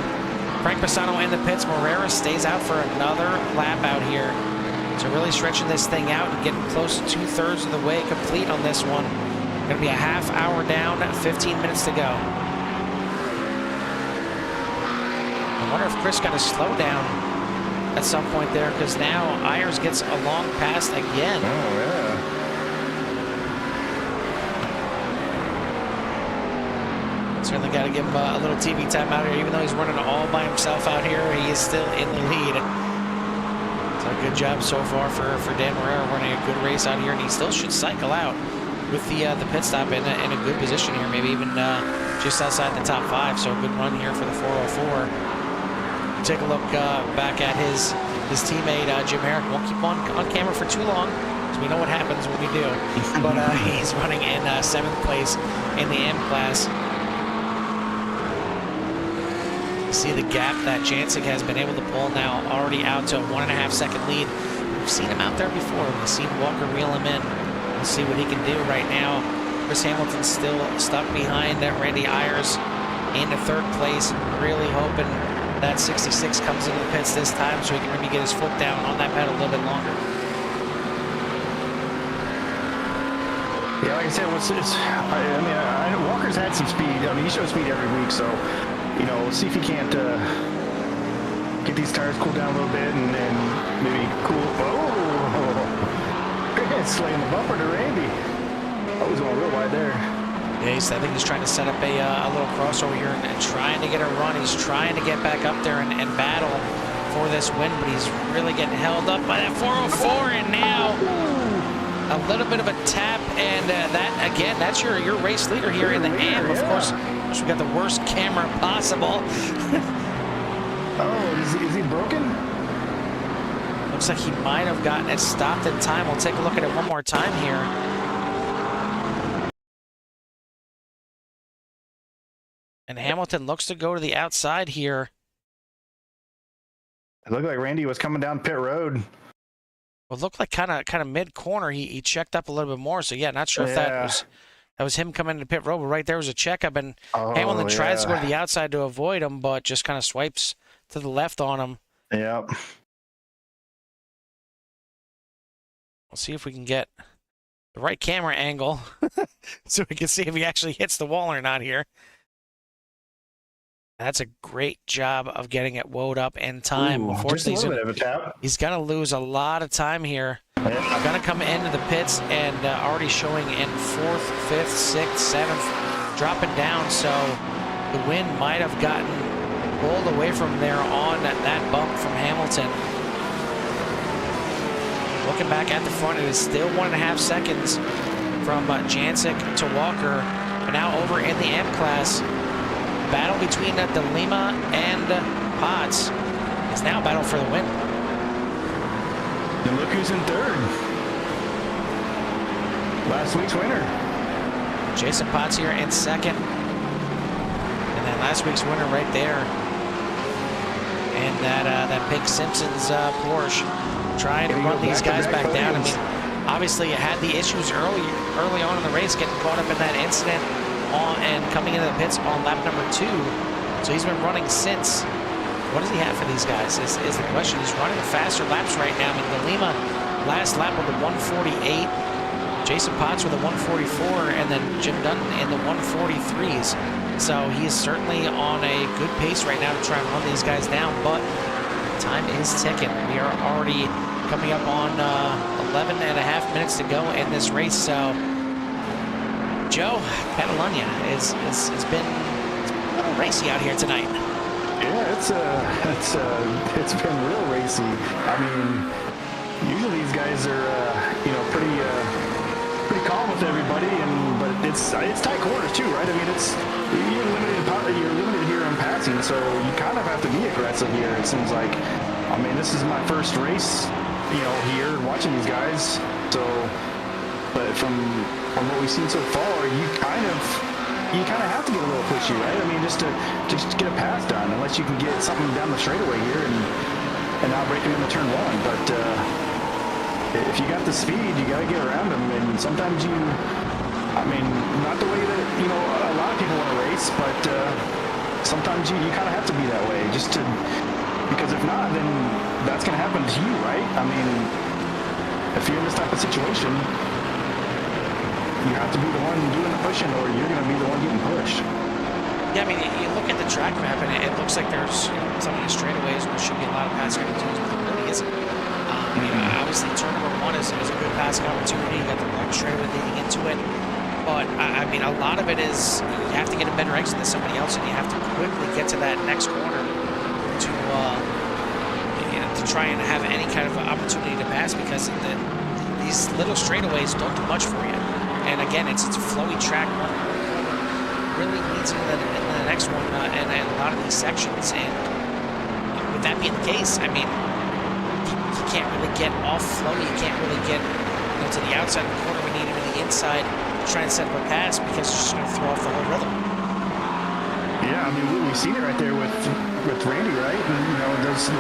Frank Pisano in the pits. Morera stays out for another lap out here. So really stretching this thing out and getting close to 2/3 of the way complete on this one. Going to be a half hour down, 15 minutes to go. I wonder if Chris got to slow down at some point there, because now Ayers gets a long pass again. Oh, yeah. Certainly got to give him a little TV time out here. Even though he's running all by himself out here, he is still in the lead. So a good job so far for Dan Morera, running a good race out here, and he still should cycle out with the pit stop in a good position here, maybe even just outside the top 5. So a good run here for the 404. Take a look back at his teammate Jim Herrick. Won't keep on camera for too long, because we know what happens when we do. But he's running in 7th place in the M class. See the gap that Jancic has been able to pull now, already out to a 1.5 second lead. We've seen him out there before. We've seen Walker reel him in. We'll see what he can do right now. Chris Hamilton's still stuck behind Randy Ayers into 3rd place. Really hoping that 66 comes into the pits this time so he can maybe get his foot down on that pedal a little bit longer. Yeah, like I said, I know Walker's had some speed. I mean, he shows speed every week, so you know, see if he can't get these tires cooled down a little bit and maybe cool. Oh, slaying the bumper to Randy. Oh, he's going real wide there. Yeah, I think he's trying to set up a little crossover here and trying to get a run. He's trying to get back up there and battle for this win, but he's really getting held up by that 404, and now a little bit of a tap, and that, again, that's your race leader here in the AM. Of course, we got the worst camera possible. Oh, is he broken? Looks like he might have gotten it stopped in time. We'll take a look at it one more time here. And Hamilton looks to go to the outside here. It looked like Randy was coming down pit road. Well, it looked like kind of mid-corner. He checked up a little bit more. So, yeah, not sure if that was him coming into pit road, but right there was a checkup, and Hamilton tries to go to the outside to avoid him, but just kind of swipes to the left on him. Yep. We'll see if we can get the right camera angle so we can see if he actually hits the wall or not here. That's a great job of getting it woed up in time. Unfortunately, he's going to lose a lot of time here. Going to come into the pits and already showing in 4th, 5th, 6th, 7th, dropping down. So the wind might have gotten pulled away from there on that bump from Hamilton. Looking back at the front, it is still 1.5 seconds from Jancic to Walker. But now over in the M class, battle between De Lima and Potts. It's now a battle for the win. And look who's in 3rd. Last week's winner. Jason Potts here in 2nd. And then last week's winner right there. And that Big Simpsons Porsche trying to run these guys back down. I mean, obviously it had the issues early on in the race, getting caught up in that incident and coming into the pits on lap number 2. So he's been running since. What does he have for these guys is the question. He's running faster laps right now. I mean, De Lima last lap with a 148, Jason Potts with a 144, and then Jim Dutton in the 143s. So he is certainly on a good pace right now to try and run these guys down, but time is ticking. We are already coming up on 11 and a half minutes to go in this race. So Joe, Catalunya has been a little racy out here tonight. Yeah, it's been real racy. I mean, usually these guys are pretty calm with everybody, but it's tight corners too, right? I mean, you're limited here in passing, so you kind of have to be aggressive here. It seems like. I mean, this is my first race, here watching these guys. So, but from what we've seen so far, you kind of have to get a little pushy, right? I mean, just to get a pass done, unless you can get something down the straightaway here and not break them into turn 1. But if you got the speed, you got to get around them. And sometimes I mean, not the way that a lot of people want to race, but sometimes you kind of have to be that way, because if not, then that's going to happen to you, right? I mean, if you're in this type of situation, you have to be the one doing the pushing, or you're going to be the one getting pushed. Yeah, I mean, you look at the track map, and it looks like there's some of the straightaways where there should be a lot of passing opportunities, but there really isn't. Obviously, turn number 1 is a good passing opportunity. You got the long straightaway leading into it. But I mean, a lot of it is you have to get a better exit than somebody else, and you have to quickly get to that next corner to to try and have any kind of opportunity to pass, because these little straightaways don't do much for you. And again, it's a flowy track. One really leads into the next one, and a lot of these sections. And with that being the case, I mean, you can't really get off flowy. You can't really get to the outside of the corner. We need him to the inside to try and set up a pass, because it's just going to throw off the whole rhythm. Yeah, I mean, we've seen it right there with Randy, right? And, there's the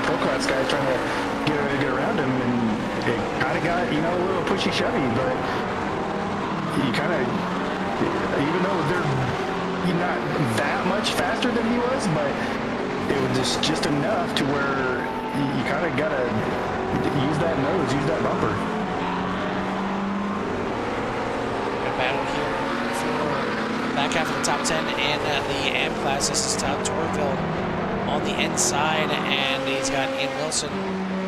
pro class guy trying to get around him, and it kind of got, a little pushy-shovey, but you kind of, even though they're not that much faster than he was, but it was just enough to where you kind of got to use that nose, use that bumper. A battle here for back half of the top 10 and the AM class. This is Todd Torville on the inside, and he's got Ian Wilson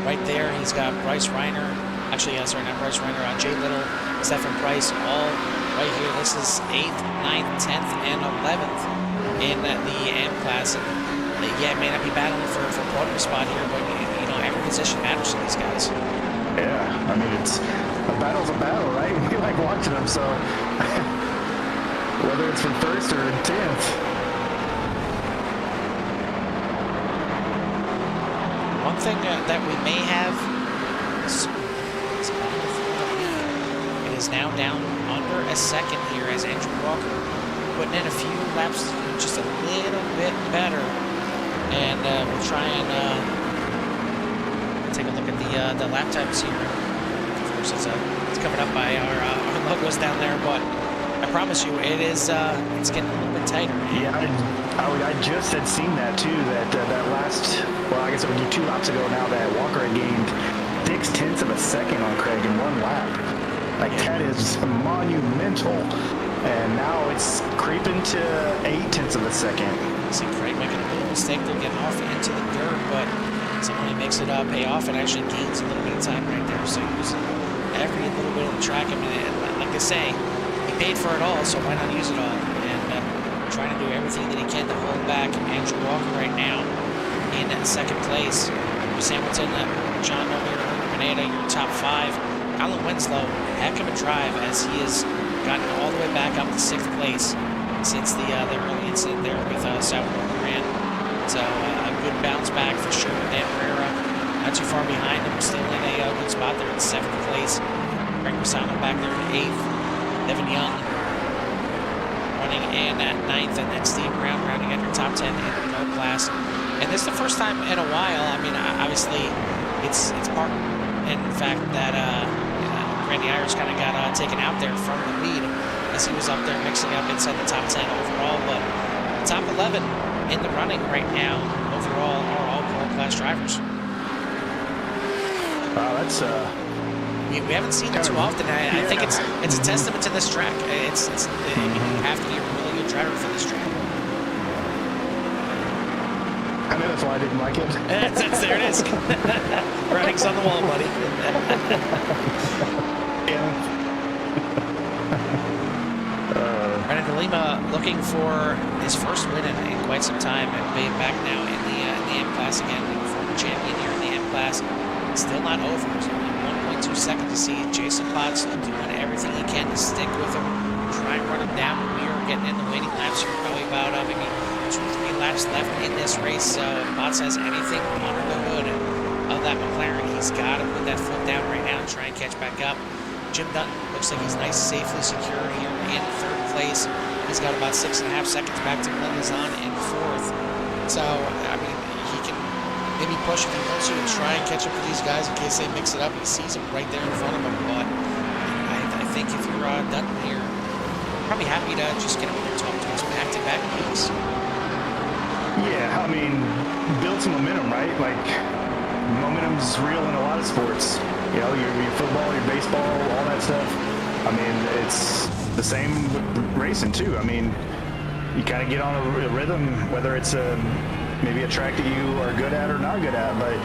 right there. He's got Bryce Reiner, actually, sorry, not Bryce Reiner, Jay Little, Stephen Price, all right here. This is 8th, 9th, 10th, and 11th in the AM class. And yeah, it may not be battling for a podium spot here, but every position matters to these guys. Yeah, I mean, a battle's a battle, right? We like watching them, so whether it's from 1st or 10th. One thing that we may have is it is now down under a second here, as Andrew Walker putting in a few laps just a little bit better. And we'll try and take a look at the lap times here. Of course, it's covered up by our logos down there, but I promise you, it's getting a little bit tighter. Yeah, I just had seen that too. That last, well, I guess it would be 2 laps ago now, that Walker had gained 0.6 of a second on Craig in 1 lap. Like, that is monumental. And now it's creeping to 0.8 of a second. See Craig making a little mistake there, getting off into the dirt, but someone who makes it pay off and actually gains a little bit of time right there. So using every little bit of the track. I mean, like I say, he paid for it all, so why not use it all? And trying to do everything that he can to hold back Andrew Walker right now in 2nd place. Lewis Hamilton, John O'Leary, Pineda, your top 5. Colin Winslow, heck of a drive, as he has gotten all the way back up to 6th place since the early incident there with Sauber Grand. So a good bounce back for sure. Dan Pereira not too far behind him, still in a good spot there in 7th place. Greg Rosano back there in 8th. Devin Young running in at 9th, and then Steve Brown rounding out your top 10 in the pro class. And this is the first time in a while. I mean, obviously, it's part in fact that Randy Irons kind of got taken out there from the lead, as he was up there mixing up inside the top 10 overall. But the top 11 in the running right now overall are all pro class drivers. Wow, that's we haven't seen it too often. I think it's a testament to this track. You have to be a really good driver for this track. I know that's why I didn't like it. There it is. Writing's on the wall, buddy. Yeah. Renan de Lima looking for his first win in quite some time, and being back now in the M class again, former champion here in the M class. Still not over. It's only 1.2 seconds to see Jason Potts doing everything he can to stick with him, try and run him down. We are getting in the waiting laps here, probably about maybe 2-3 laps left in this race. So if Potts has anything under the hood of that McLaren, he's got to put that foot down right now and try and catch back up. Jim Dutton looks like he's nice, safely secure here in 3rd place. He's got about 6.5 seconds back to Glenn Lizon in 4th. So, I mean, he can maybe push if he wants to and try and catch up to these guys in case they mix it up. He sees them right there in front of him. But I think if you're Dutton here, you're probably happy to just get him in there talk to his back-to-back weeks. Yeah, I mean, build some momentum, right? Like, momentum's real in a lot of sports. You know, your football, your baseball, all that stuff. I mean, it's the same with racing too. I mean, you kind of get on a rhythm, whether it's maybe a track that you are good at or not good at, but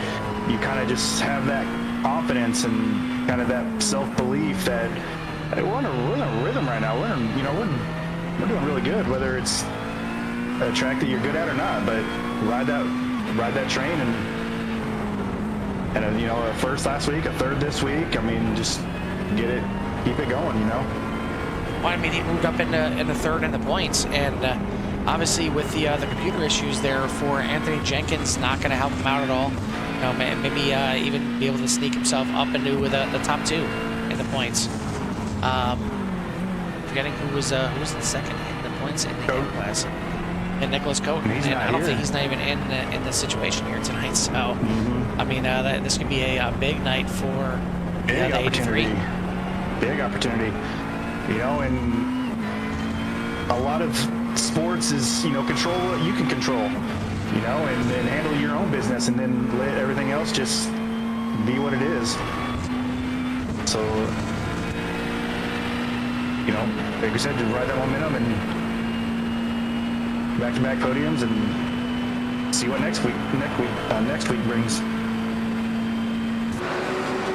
you kind of just have that confidence and kind of that self-belief that Hey, we're in a rhythm right now. We're doing really good, whether it's a track that you're good at or not. But ride that train and a first last week, a third this week. I mean, just get it, keep it going. Well, I mean, he moved up in the third in the points, and obviously with the computer issues there for Anthony Jenkins, not going to help him out at all. Maybe even be able to sneak himself up into the top 2 in the points. Forgetting who was in second in the points in the M class, and Nicholas Cote. And I don't think he's not even in this situation here tonight. So, I mean, this could be a big night for the 83. Big opportunity. And a lot of sports is control what you can control. And then handle your own business, and then let everything else just be what it is. So, like you said, just ride that momentum and back-to-back podiums, and see what next week brings.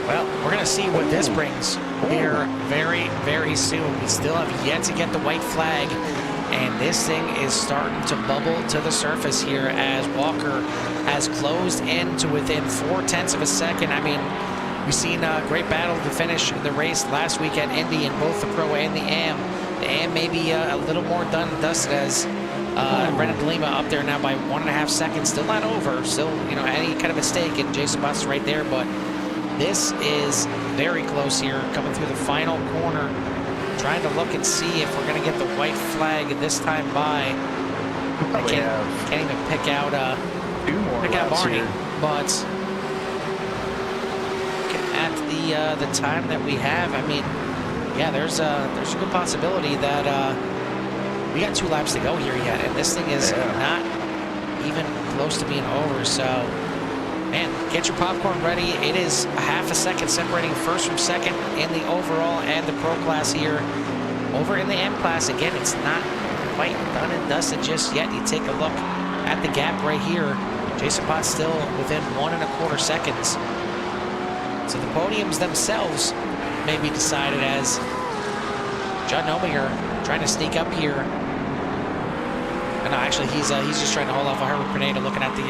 Well, we're going to see what this brings here very, very soon. We still have yet to get the white flag, and this thing is starting to bubble to the surface here as Walker has closed in to within 0.4 of a second. I mean, we've seen a great battle to finish the race last week at Indy in both the Pro and the AM. The AM may be a little more done and dusted as Brendan De Lima up there now by 1.5 seconds. Still not over. Still, any kind of mistake, and Jason Butts right there, but this is very close here, coming through the final corner. Trying to look and see if we're going to get the white flag this time by. I can't even pick out Barney, here. but at the time that we have, I mean, yeah, there's a good possibility that we got 2 laps to go here yet, and this thing is not even close to being over. So, man, get your popcorn ready. It is 0.5 second separating first from second in the overall and the Pro class here. Over in the M class, again, it's not quite done and dusted just yet. You take a look at the gap right here. Jason Botts still within 1.25 seconds. So the podiums themselves may be decided as Judd Ominger trying to sneak up here. And no, actually, he's just trying to hold off a Herbert Pineda, looking at the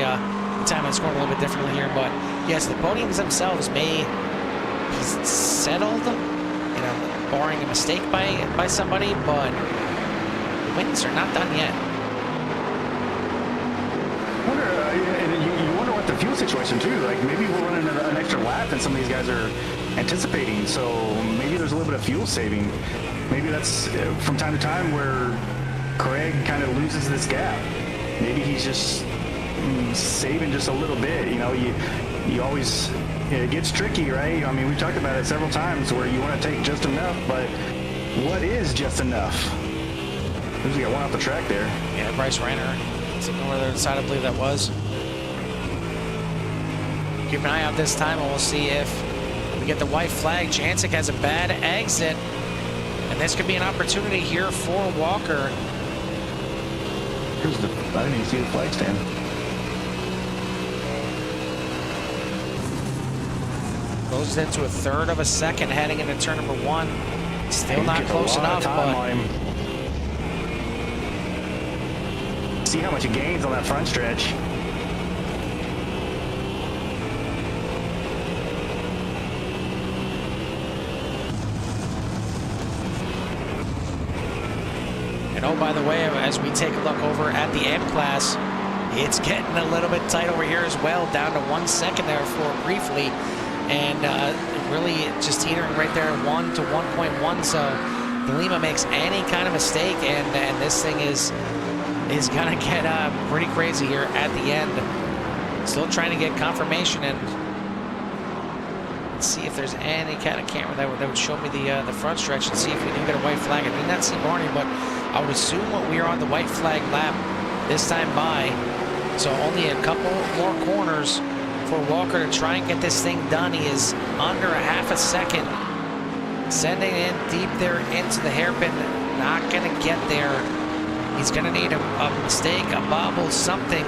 time and scoring a little bit differently here. But yes, the podiums themselves may be settled, barring a mistake by somebody, but the wins are not done yet. You wonder what the fuel situation too. Like, maybe we're running an extra lap than some of these guys are anticipating. So maybe there's a little bit of fuel saving. Maybe that's from time to time where Craig kind of loses this gap. Maybe he's just saving just a little bit. You always, it gets tricky, right? I mean, we've talked about it several times where you want to take just enough, but what is just enough? We got one off the track there. Yeah, Bryce Reiner. Sitting over the other side, I believe that was. Keep an eye out this time, and we'll see if we get the white flag. Jancic has a bad exit, and this could be an opportunity here for Walker. I didn't even see the flag stand. Closes into 1/3 of a second heading into turn number 1. Still not close enough, but see how much he gains on that front stretch. And oh, by the way, as we take a look over at the M class, it's getting a little bit tight over here as well, down to 1 second there for briefly, and really just teetering right there, 1 to 1.1. So De Lima makes any kind of mistake, and this thing is gonna get pretty crazy here at the end. Still trying to get confirmation, and let's see if there's any kind of camera that would show me the front stretch and see if we do get a white flag. I did not see Barney, but I would assume we are on the white flag lap this time by. So only a couple more corners for Walker to try and get this thing done. He is under 0.5 second, sending in deep there into the hairpin. Not gonna get there. He's going to need a mistake, a bobble, something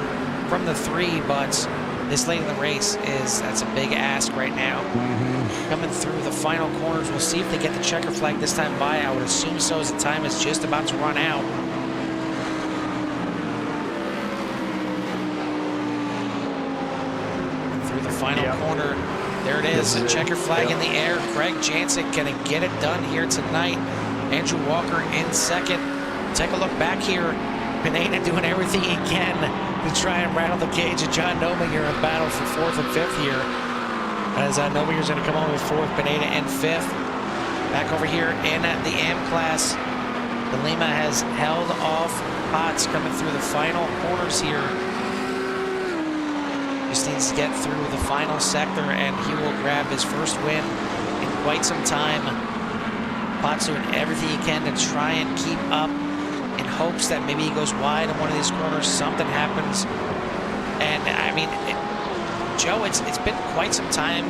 from the 3, but this late in the race that's a big ask right now. Coming through the final corners, we'll see if they get the checker flag this time by. I would assume so, as the time is just about to run out. And through the final corner, there it is, a checker flag in the air. Craig Jancic gonna get it done here tonight. Andrew Walker in second. Take a look back here. Pineda doing everything he can to try and rattle the cage of John Nominger in battle for 4th and 5th here. As Nominger's going to come on with 4th, Pineda in 5th. Back over here in the AM class, De Lima has held off Potts coming through the final corners here. Just needs to get through the final sector and he will grab his first win in quite some time. Potts doing everything he can to try and keep up, in hopes that maybe he goes wide in one of these corners, something happens. And I mean, Joe, it's been quite some time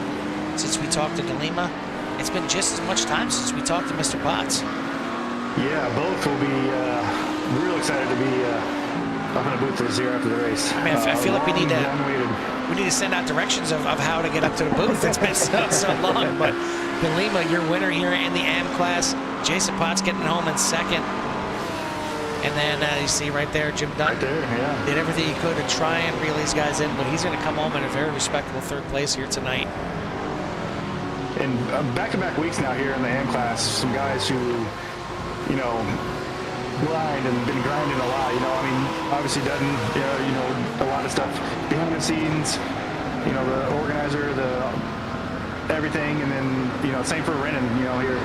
since we talked to De Lima. It's been just as much time since we talked to Mr. Potts. Yeah, both will be real excited to be up in the booth this year after the race. I mean, I feel like we need to send out directions of how to get up to the booth. It's been so long. But De Lima, your winner here in the AM class. Jason Potts getting home in second. And then you see right there, Jim Dunn did everything he could to try and reel these guys in, but he's going to come home in a very respectable 3rd place here tonight. And back-to-back weeks now here in the AM class, some guys who, you know, grind and been grinding a lot. You know, I mean, obviously Dutton, you know, a lot of stuff behind the scenes. You know, the organizer, the everything, and then, you know, same for Renan. You know, here.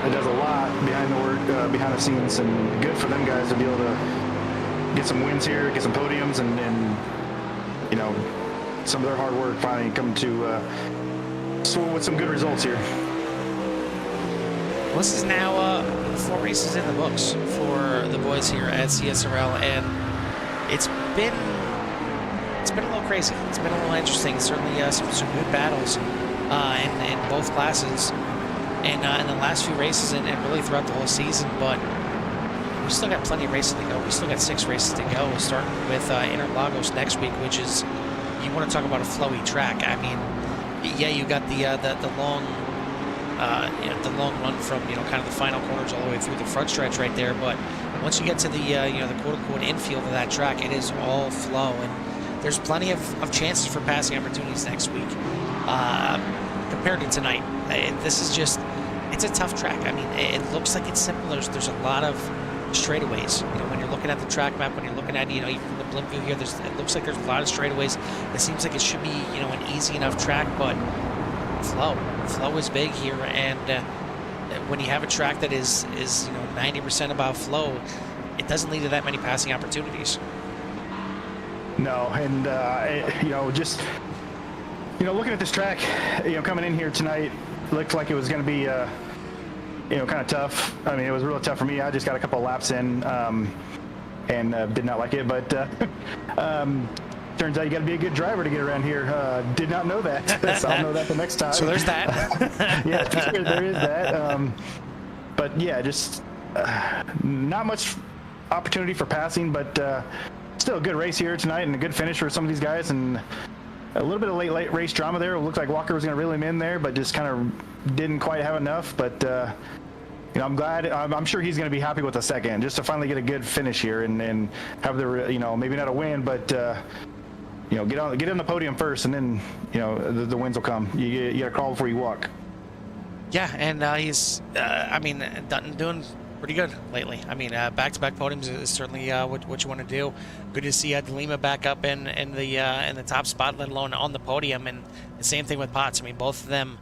It does a lot behind the work, behind the scenes, and good for them guys to be able to get some wins here, get some podiums, and you know, some of their hard work finally come to with some good results here. Well, this is now 4 races in the books for the boys here at CSRL, and it's been a little crazy. It's been a little interesting. Certainly some good battles in both classes. And in the last few races and really throughout the whole season, but we still got plenty of races to go. We still got 6 races to go. We'll start with Interlagos next week, which is, you want to talk about a flowy track. I mean, yeah, you got the long, the long run from, you know, kind of the final corners all the way through the front stretch right there. But once you get to the you know, the quote-unquote infield of that track, it is all flow, and there's plenty of chances for passing opportunities next week compared to tonight. This is just, it's a tough track. I mean, it looks like it's simple. There's a lot of straightaways. You know, when you're looking at the track map, when you're looking at, you know, even from the blimp view here, it looks like there's a lot of straightaways. It seems like it should be, you know, an easy enough track, but flow is big here, and when you have a track that is you know, 90% about flow, it doesn't lead to that many passing opportunities. No, and you know, just, you know, looking at this track, you know, coming in here tonight, looked like it was going to be, you know, kind of tough. I mean, it was really tough for me. I just got a couple of laps in and did not like it. But turns out you got to be a good driver to get around here. Did not know that. So I'll know that the next time. So there's that. Yeah, there is that. But yeah, just not much opportunity for passing, but still a good race here tonight and a good finish for some of these guys. And a little bit of late race drama there. It looked like Walker was going to reel him in there, but just kind of didn't quite have enough. But you know, I'm glad. I'm sure he's going to be happy with the second, just to finally get a good finish here and have the, you know, maybe not a win, but you know, get on the podium first, and then, you know, the wins will come. You got to crawl before you walk. Yeah, and he's I mean, Dutton doing pretty good lately. I mean, back-to-back podiums is certainly what you want to do. Good to see De Lima back up in the top spot, let alone on the podium. And the same thing with Potts. I mean, both of them.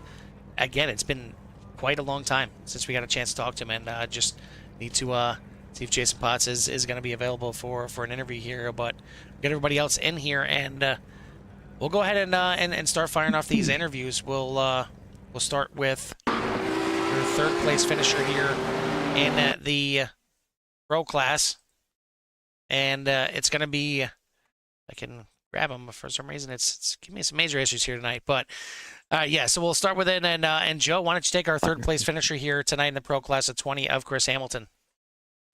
Again, it's been quite a long time since we got a chance to talk to him, and just need to see if Jason Potts is going to be available for an interview here. But get everybody else in here, and we'll go ahead and start firing off these interviews. We'll start with your third place finisher here in the pro class, and it's going to be, I can grab him, but for some reason it's giving me some major issues here tonight. But yeah, so we'll start with it, and Joe, why don't you take our third place finisher here tonight in the pro class of 20 of Chris Hamilton.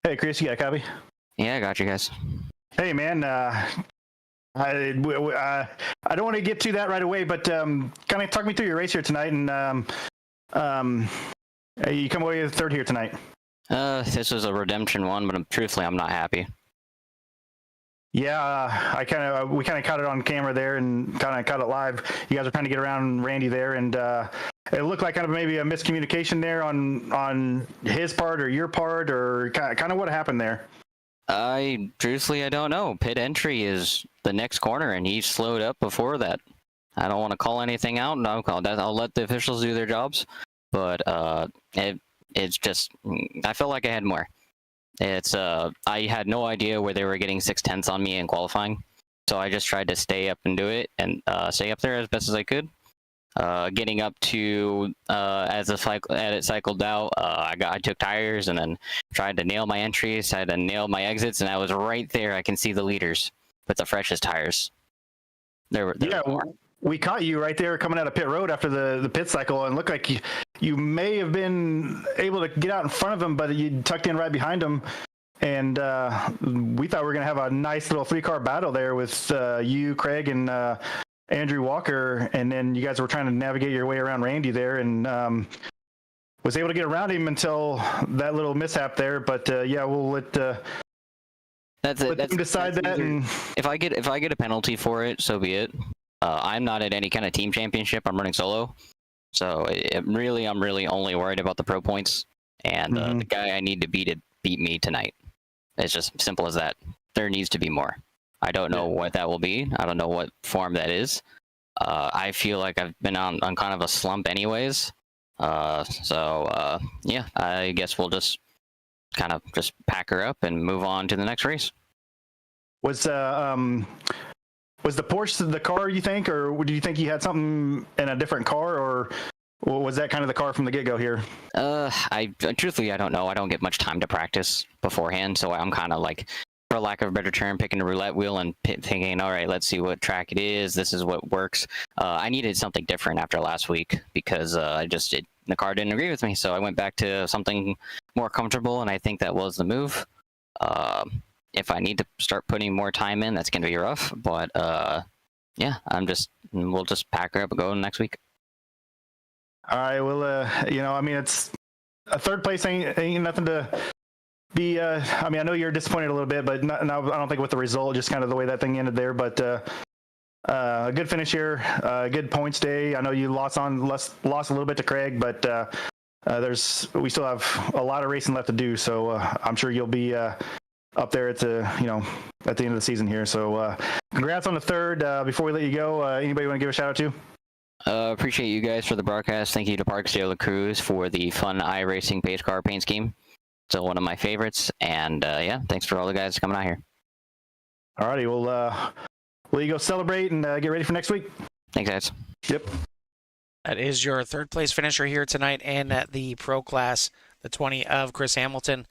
Hey Chris, you got a copy? Yeah, I got you guys. Hey man, I don't want to get to that right away, but kind of talk me through your race here tonight, and you come away with third here tonight. This was a redemption one, but truthfully, I'm not happy. Yeah, we kind of caught it on camera there and kind of caught it live. You guys are trying to get around Randy there, and it looked like kind of maybe a miscommunication there on his part or your part, or kind of what happened there. Truthfully, I don't know. Pit entry is the next corner, and he slowed up before that. I don't want to call anything out. No, I'll let the officials do their jobs. But it's just, I felt like I had more. I had no idea where they were getting 6/10 on me in qualifying, so I just tried to stay up and do it, and stay up there as best as I could. Getting up to as it cycled out, I took tires and then tried to nail my entries, had to nail my exits, and I was right there. I can see the leaders with the freshest tires. We caught you right there coming out of pit road after the pit cycle, and looked like you may have been able to get out in front of him, but you tucked in right behind him. And we thought we were going to have a nice little 3-car battle there with you, Craig, and Andrew Walker. And then you guys were trying to navigate your way around Randy there, and was able to get around him until that little mishap there. But yeah, we'll let them decide that. And if I get a penalty for it, so be it. I'm not at any kind of team championship. I'm running solo, so I'm really only worried about the pro points and the guy I need to beat me tonight. It's just simple as that. There needs to be more. I don't know what that will be. I don't know what form that is. I feel like I've been on kind of a slump anyways. Yeah, I guess we'll just kind of just pack her up and move on to the next race. Was the Porsche the car, you think, or do you think you had something in a different car, or was that kind of the car from the get-go here? Truthfully, I don't know. I don't get much time to practice beforehand, so I'm kind of like, for lack of a better term, picking a roulette wheel and thinking, all right, let's see what track it is. This is what works. I needed something different after last week because the car didn't agree with me, so I went back to something more comfortable, and I think that was the move. If I need to start putting more time in, that's going to be rough. But yeah, we'll just pack her up and go next week. All right. Well, I mean, it's a third place ain't nothing to be. I mean, I know you're disappointed a little bit, but I don't think with the result, just kind of the way that thing ended there. But a good finish here, good points day. I know you lost a little bit to Craig, but we still have a lot of racing left to do. So I'm sure you'll be up there at the end of the season here. So congrats on the third. Before we let you go, anybody want to give a shout out to? Appreciate you guys for the broadcast. Thank you to Parks de la Cruz for the fun iRacing pace car paint scheme. It's one of my favorites. And yeah, thanks for all the guys coming out here. All righty, we'll let you go celebrate and get ready for next week. Thanks, guys. Yep. That is your third place finisher here tonight and at the pro class, the 20 of Chris Hamilton.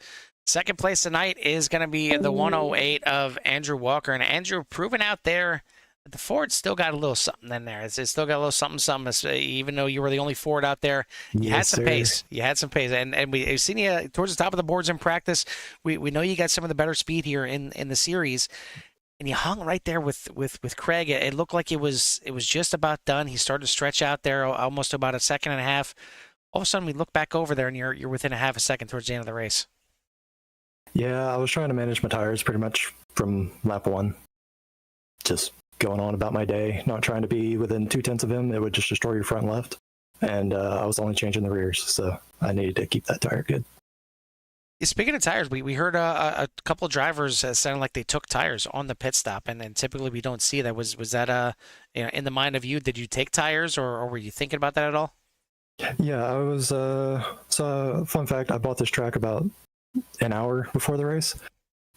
Second place tonight is going to be the 108 of Andrew Walker. And Andrew, proving out there that the Ford still got a little something in there. It's still got a little something. Even though you were the only Ford out there, you had some pace. You had some pace. And we've seen you towards the top of the boards in practice. We know you got some of the better speed here in the series. And you hung right there with Craig. It looked like it was just about done. He started to stretch out there almost about a second and a half. All of a sudden, we look back over there, and you're within a half a second towards the end of the race. Yeah, I was trying to manage my tires pretty much from lap 1. Just going on about my day, not trying to be within 0.2 of him. It would just destroy your front left. And I was only changing the rears, so I needed to keep that tire good. Speaking of tires, we heard a couple of drivers sounding like they took tires on the pit stop, and typically we don't see that. Was that in the mind of you? Did you take tires, or were you thinking about that at all? Yeah, I was. So fun fact: I bought this track about an hour before the race,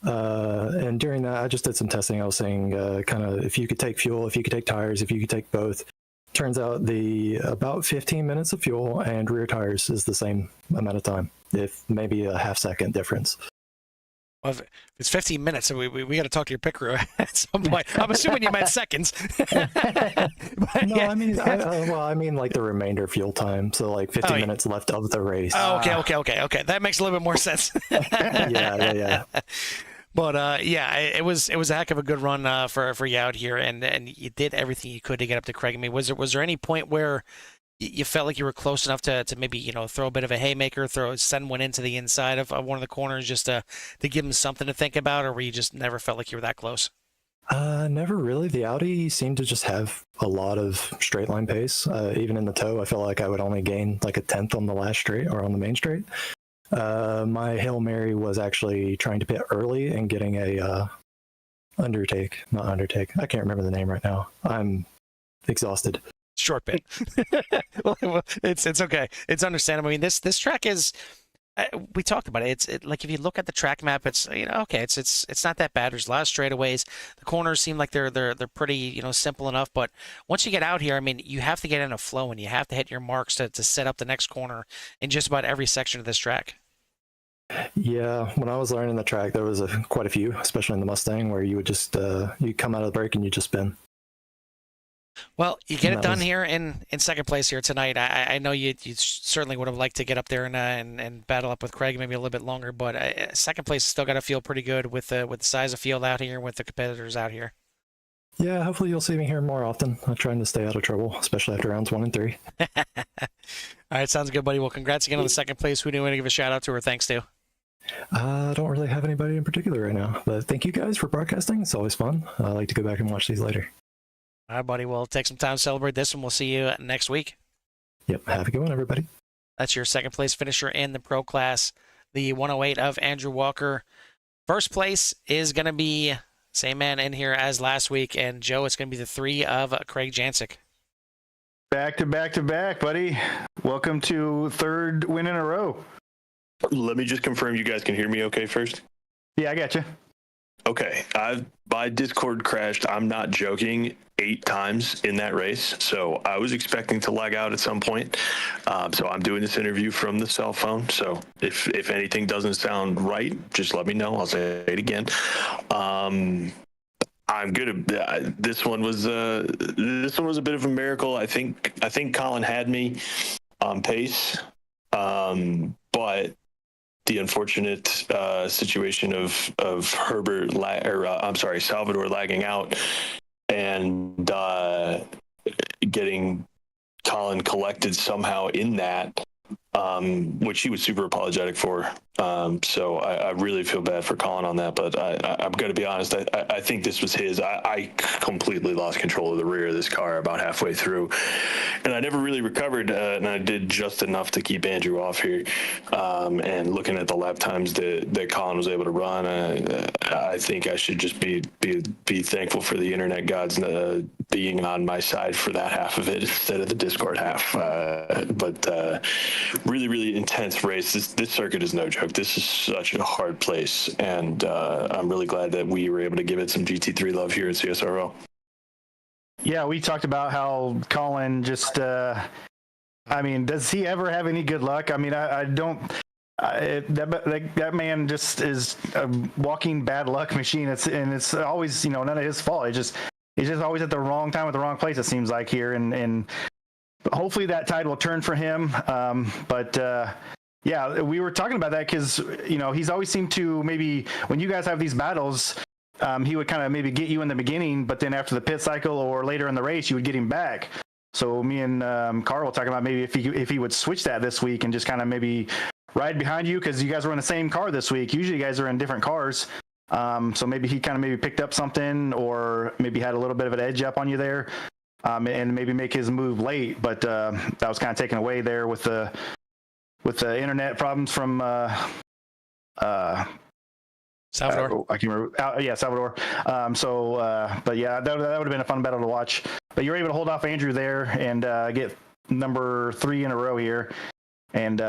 and during that, I just did some testing. I was saying, kind of, if you could take fuel, if you could take tires, if you could take both. Turns out the about 15 minutes of fuel and rear tires is the same amount of time, if maybe a half-second difference. Well, if it's 15 minutes, so we got to talk to your pit crew at some point. I'm assuming you meant seconds. No, yeah. I mean like the remainder fuel time, so like 15 minutes left of the race. Oh, okay. That makes a little bit more sense. Yeah. But yeah, it was a heck of a good run for you out here, and you did everything you could to get up to Craig. I mean, was there any point where you felt like you were close enough to maybe throw a bit of a haymaker, send one into the inside of one of the corners just to give him something to think about, or were you just never felt like you were that close? Never really. The Audi seemed to just have a lot of straight line pace. Even in the toe, I felt like I would only gain like a tenth on the last straight or on the main straight. My Hail Mary was actually trying to pit early and getting a not undertake. I can't remember the name right now. I'm exhausted. Short bit. Well, it's okay. It's understandable. I mean, this track is. We talked about it. It's like if you look at the track map, it's okay. It's not that bad. There's a lot of straightaways. The corners seem like they're pretty simple enough. But once you get out here, I mean, you have to get in a flow and you have to hit your marks to set up the next corner in just about every section of this track. Yeah, when I was learning the track, there was quite a few, especially in the Mustang, where you would just you come out of the break and you just spin. Well, you get it done here in second place here tonight. I know you certainly would have liked to get up there and battle up with Craig maybe a little bit longer, but second place still got to feel pretty good with the size of field out here and with the competitors out here. Yeah, hopefully you'll see me here more often. I'm trying to stay out of trouble, especially after rounds 1 and 3. All right, sounds good, buddy. Well, congrats again on the second place. Who do you want to give a shout out to or thanks to? I don't really have anybody in particular right now, but thank you guys for broadcasting. It's always fun. I like to go back and watch these later. All right, buddy. Well, take some time to celebrate this, and we'll see you next week. Yep. Have a good one, everybody. That's your second place finisher in the pro class, the 108 of Andrew Walker. First place is going to be same man in here as last week, and Joe, it's going to be the 3 of Craig Jancic. Back to back, buddy. Welcome to third win in a row. Let me just confirm you guys can hear me okay first. Yeah, I got you. Okay, my Discord crashed. I'm not joking. 8 times in that race, so I was expecting to lag out at some point. So I'm doing this interview from the cell phone. So if anything doesn't sound right, just let me know. I'll say it again. I'm good. This one was a bit of a miracle. I think Colin had me on pace, but the unfortunate situation of Salvador lagging out and getting Colin collected somehow in that, which he was super apologetic for. So I really feel bad for Colin on that, but I'm going to be honest. I think this was his. I completely lost control of the rear of this car about halfway through, and I never really recovered, and I did just enough to keep Andrew off here. And looking at the lap times that Colin was able to run, I think I should just be thankful for the internet gods being on my side for that half of it instead of the Discord half. But really, really intense race. This circuit is no joke. This is such a hard place, and I'm really glad that we were able to give it some GT3 love here at CSRL. Yeah, we talked about how Colin just, I mean, does he ever have any good luck? I mean, I don't. That man just is a walking bad luck machine. It's always, none of his fault. He's just always at the wrong time at the wrong place, it seems like here, and hopefully that tide will turn for him. Yeah, we were talking about that because, he's always seemed to maybe when you guys have these battles, he would kind of maybe get you in the beginning, but then after the pit cycle or later in the race, you would get him back. So me and Carl were talking about maybe if he would switch that this week and just kind of maybe ride behind you because you guys were in the same car this week. Usually you guys are in different cars. So maybe he kind of maybe picked up something or maybe had a little bit of an edge up on you there and maybe make his move late. But that was kind of taken away there with the internet problems from Salvador. I can remember. Yeah, Salvador. But yeah, that would have been a fun battle to watch. But you're able to hold off Andrew there and get number 3 in a row here, and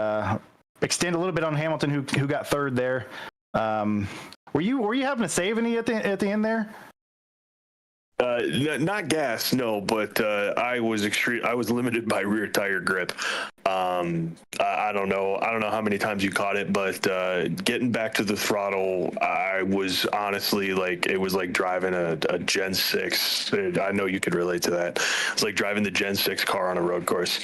extend a little bit on Hamilton, who got third there. Were you having to save any at the end there? Not gas, no, but I was limited by rear tire grip. I don't know how many times you caught it, but getting back to the throttle, I was honestly like, it was like driving a Gen 6. I know you could relate to that. It's like driving the Gen 6 car on a road course.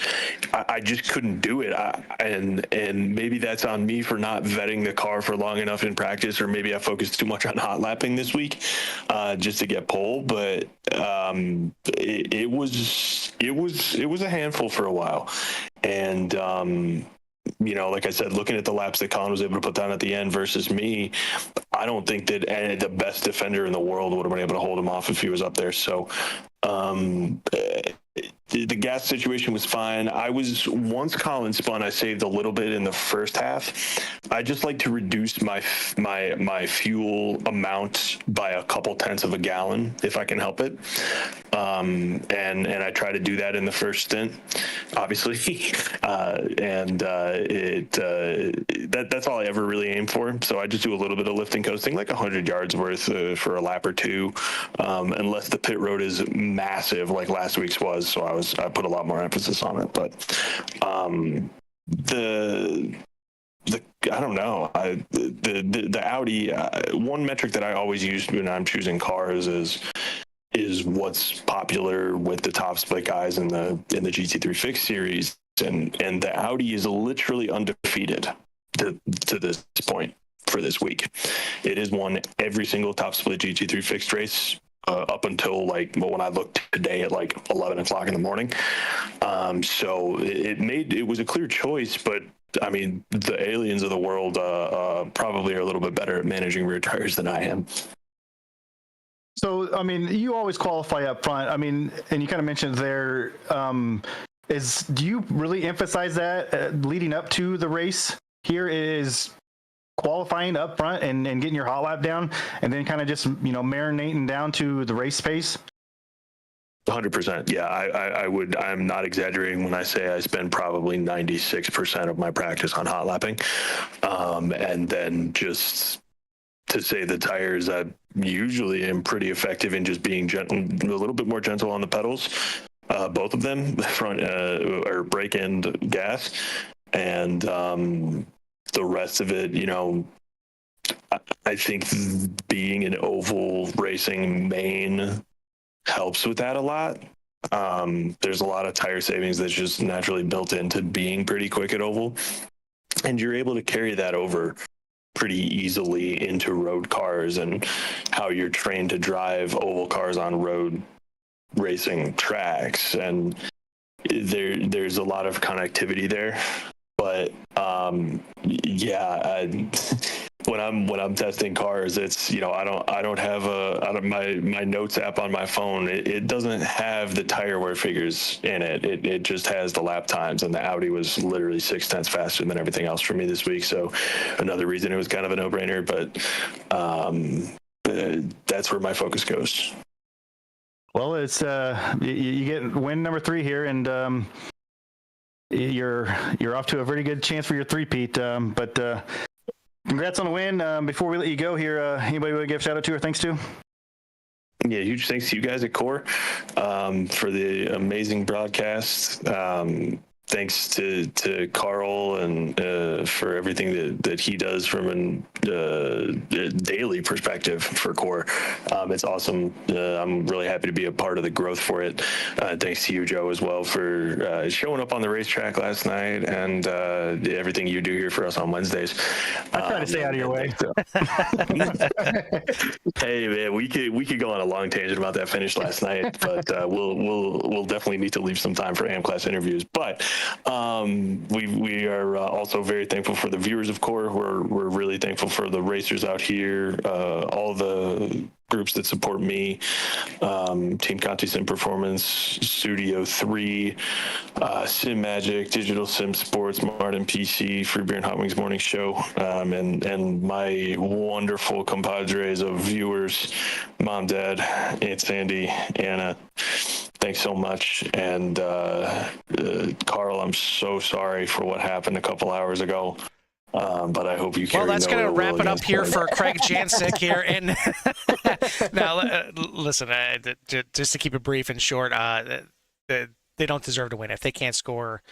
I just couldn't do it. And maybe that's on me for not vetting the car for long enough in practice, or maybe I focused too much on hot lapping this week just to get pole. But it was a handful for a while. And, like I said, looking at the laps that Colin was able to put down at the end versus me, I don't think that the best defender in the world would have been able to hold him off if he was up there. So the gas situation was fine. Once Colin spun, I saved a little bit in the first half. I just like to reduce my fuel amount by a couple tenths of a gallon if I can help it. And I try to do that in the first stint, obviously. That's all I ever really aim for. So I just do a little bit of lifting coasting, like 100 yards worth for a lap or two, unless the pit road is massive like last week's was. So I put a lot more emphasis on it. But I don't know. The Audi, one metric that I always use when I'm choosing cars is what's popular with the top split guys in the GT3 Fix series, and the Audi is literally undefeated to this point for this week. It has won every single top split GT3 Fixed race up until when I looked today at 11 o'clock in the morning. So it was a clear choice, but I mean, the aliens of the world probably are a little bit better at managing rear tires than I am. So, I mean, you always qualify up front. I mean, and you kind of mentioned there, do you really emphasize that leading up to the race? Here is qualifying up front and getting your hot lap down, and then kind of just, marinating down to the race pace? 100%. Yeah, I'm not exaggerating when I say I spend probably 96% of my practice on hot lapping. And then just to say the tires, I usually am pretty effective in just being gentle, a little bit more gentle on the pedals, both of them, front or brake and gas. And the rest of it, I think being an oval racing main helps with that a lot. There's a lot of tire savings that's just naturally built into being pretty quick at oval, and you're able to carry that over pretty easily into road cars and how you're trained to drive oval cars on road racing tracks. And there's a lot of connectivity there. But when I'm testing cars, it's I don't have my notes app on my phone. It doesn't have the tire wear figures in it. It just has the lap times, and the Audi was literally 6 tenths faster than everything else for me this week. So another reason it was kind of a no-brainer. But that's where my focus goes. Well, it's you get win number 3 here, and you're off to a very good chance for your three-peat. But congrats on the win. Before we let you go here, anybody want to give a shout out to or thanks to? Yeah, huge thanks to you guys at Core for the amazing broadcast. Thanks to Carl and for everything that he does from a daily perspective for Core. It's awesome. I'm really happy to be a part of the growth for it. Thanks to you, Joe, as well, for showing up on the racetrack last night and everything you do here for us on Wednesdays. I try to stay out of your way. Hey, man, we could go on a long tangent about that finish last night, but we'll definitely need to leave some time for AM class interviews. But we are also very thankful for the viewers of Core. We're really thankful for the racers out here, all the groups that support me, Team Conti Sim Performance, Studio 3, Sim Magic, Digital Sim Sports, Martin PC, Free Beer and Hot Wings Morning Show, and my wonderful compadres of viewers, Mom, Dad, Aunt Sandy, Anna. Thanks so much. And Carl, I'm so sorry for what happened a couple hours ago. But I hope you carry. Well, that's going to wrap it up here for Craig Jancic here. And now, listen, just to keep it brief and short, they don't deserve to win. If they can't score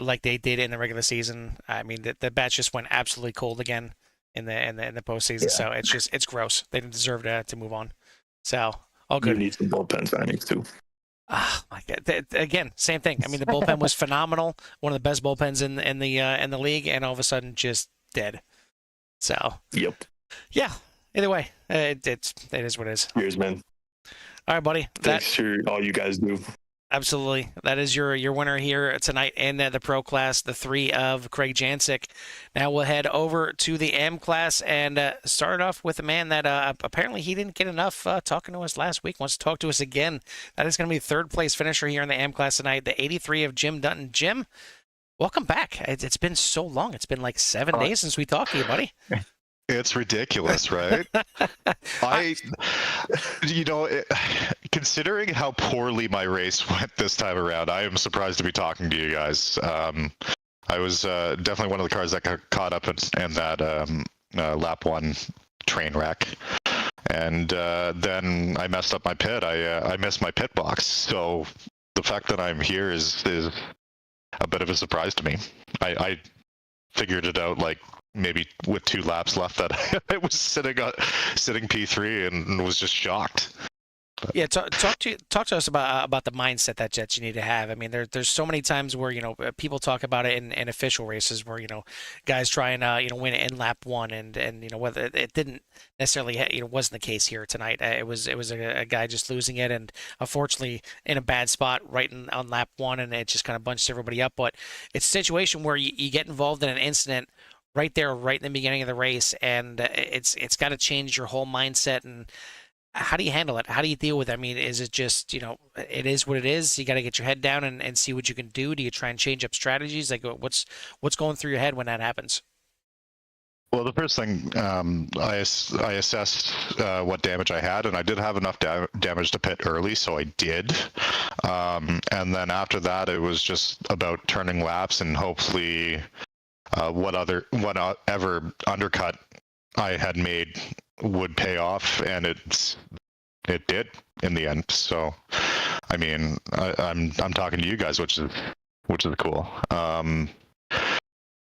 like they did in the regular season. I mean, the bats just went absolutely cold again in the postseason. Yeah. So it's gross. They didn't deserve to move on. So all You good. need some bullpen signings too. Ah, my God. Again, same thing. I mean, the bullpen was phenomenal. One of the best bullpens in the league, and all of a sudden just dead. So Yep. yeah. Either way, it is what it is. Cheers, man. All right, buddy. Thanks for all you guys do. Absolutely. That is your winner here tonight in the Pro Class, the 3 of Craig Jancic. Now we'll head over to the M Class and start off with a man that apparently he didn't get enough talking to us last week. Wants to talk to us again. That is going to be third place finisher here in the M Class tonight, the 83 of Jim Dutton. Jim, welcome back. It's been so long. It's been like 7 days since we talked to you, buddy. It's ridiculous, right? Considering how poorly my race went this time around, I am surprised to be talking to you guys. I was definitely one of the cars that got caught up in that lap 1 train wreck. And then I messed up my pit. I missed my pit box. So the fact that I'm here is a bit of a surprise to me. I figured it out like maybe with 2 laps left that I was sitting P3 and was just shocked. Yeah, talk to us about the mindset that you need to have. I mean, there's so many times where people talk about it in official races where guys try and win in lap 1 and whether it didn't necessarily wasn't the case here tonight. It was a guy just losing it and unfortunately in a bad spot right on lap 1 and it just kind of bunched everybody up. But it's a situation where you get involved in an incident right there, right in the beginning of the race, and it's got to change your whole mindset. And how do you handle it? How do you deal with it? I mean, is it just, it is what it is? You got to get your head down and see what you can do. Do you try and change up strategies? Like what's going through your head when that happens? Well, the first thing, I assessed what damage I had, and I did have enough damage to pit early, so I did. And then after that, it was just about turning laps and hopefully whatever undercut I had made would pay off, and it did in the end. So, I mean, I'm talking to you guys, which is cool.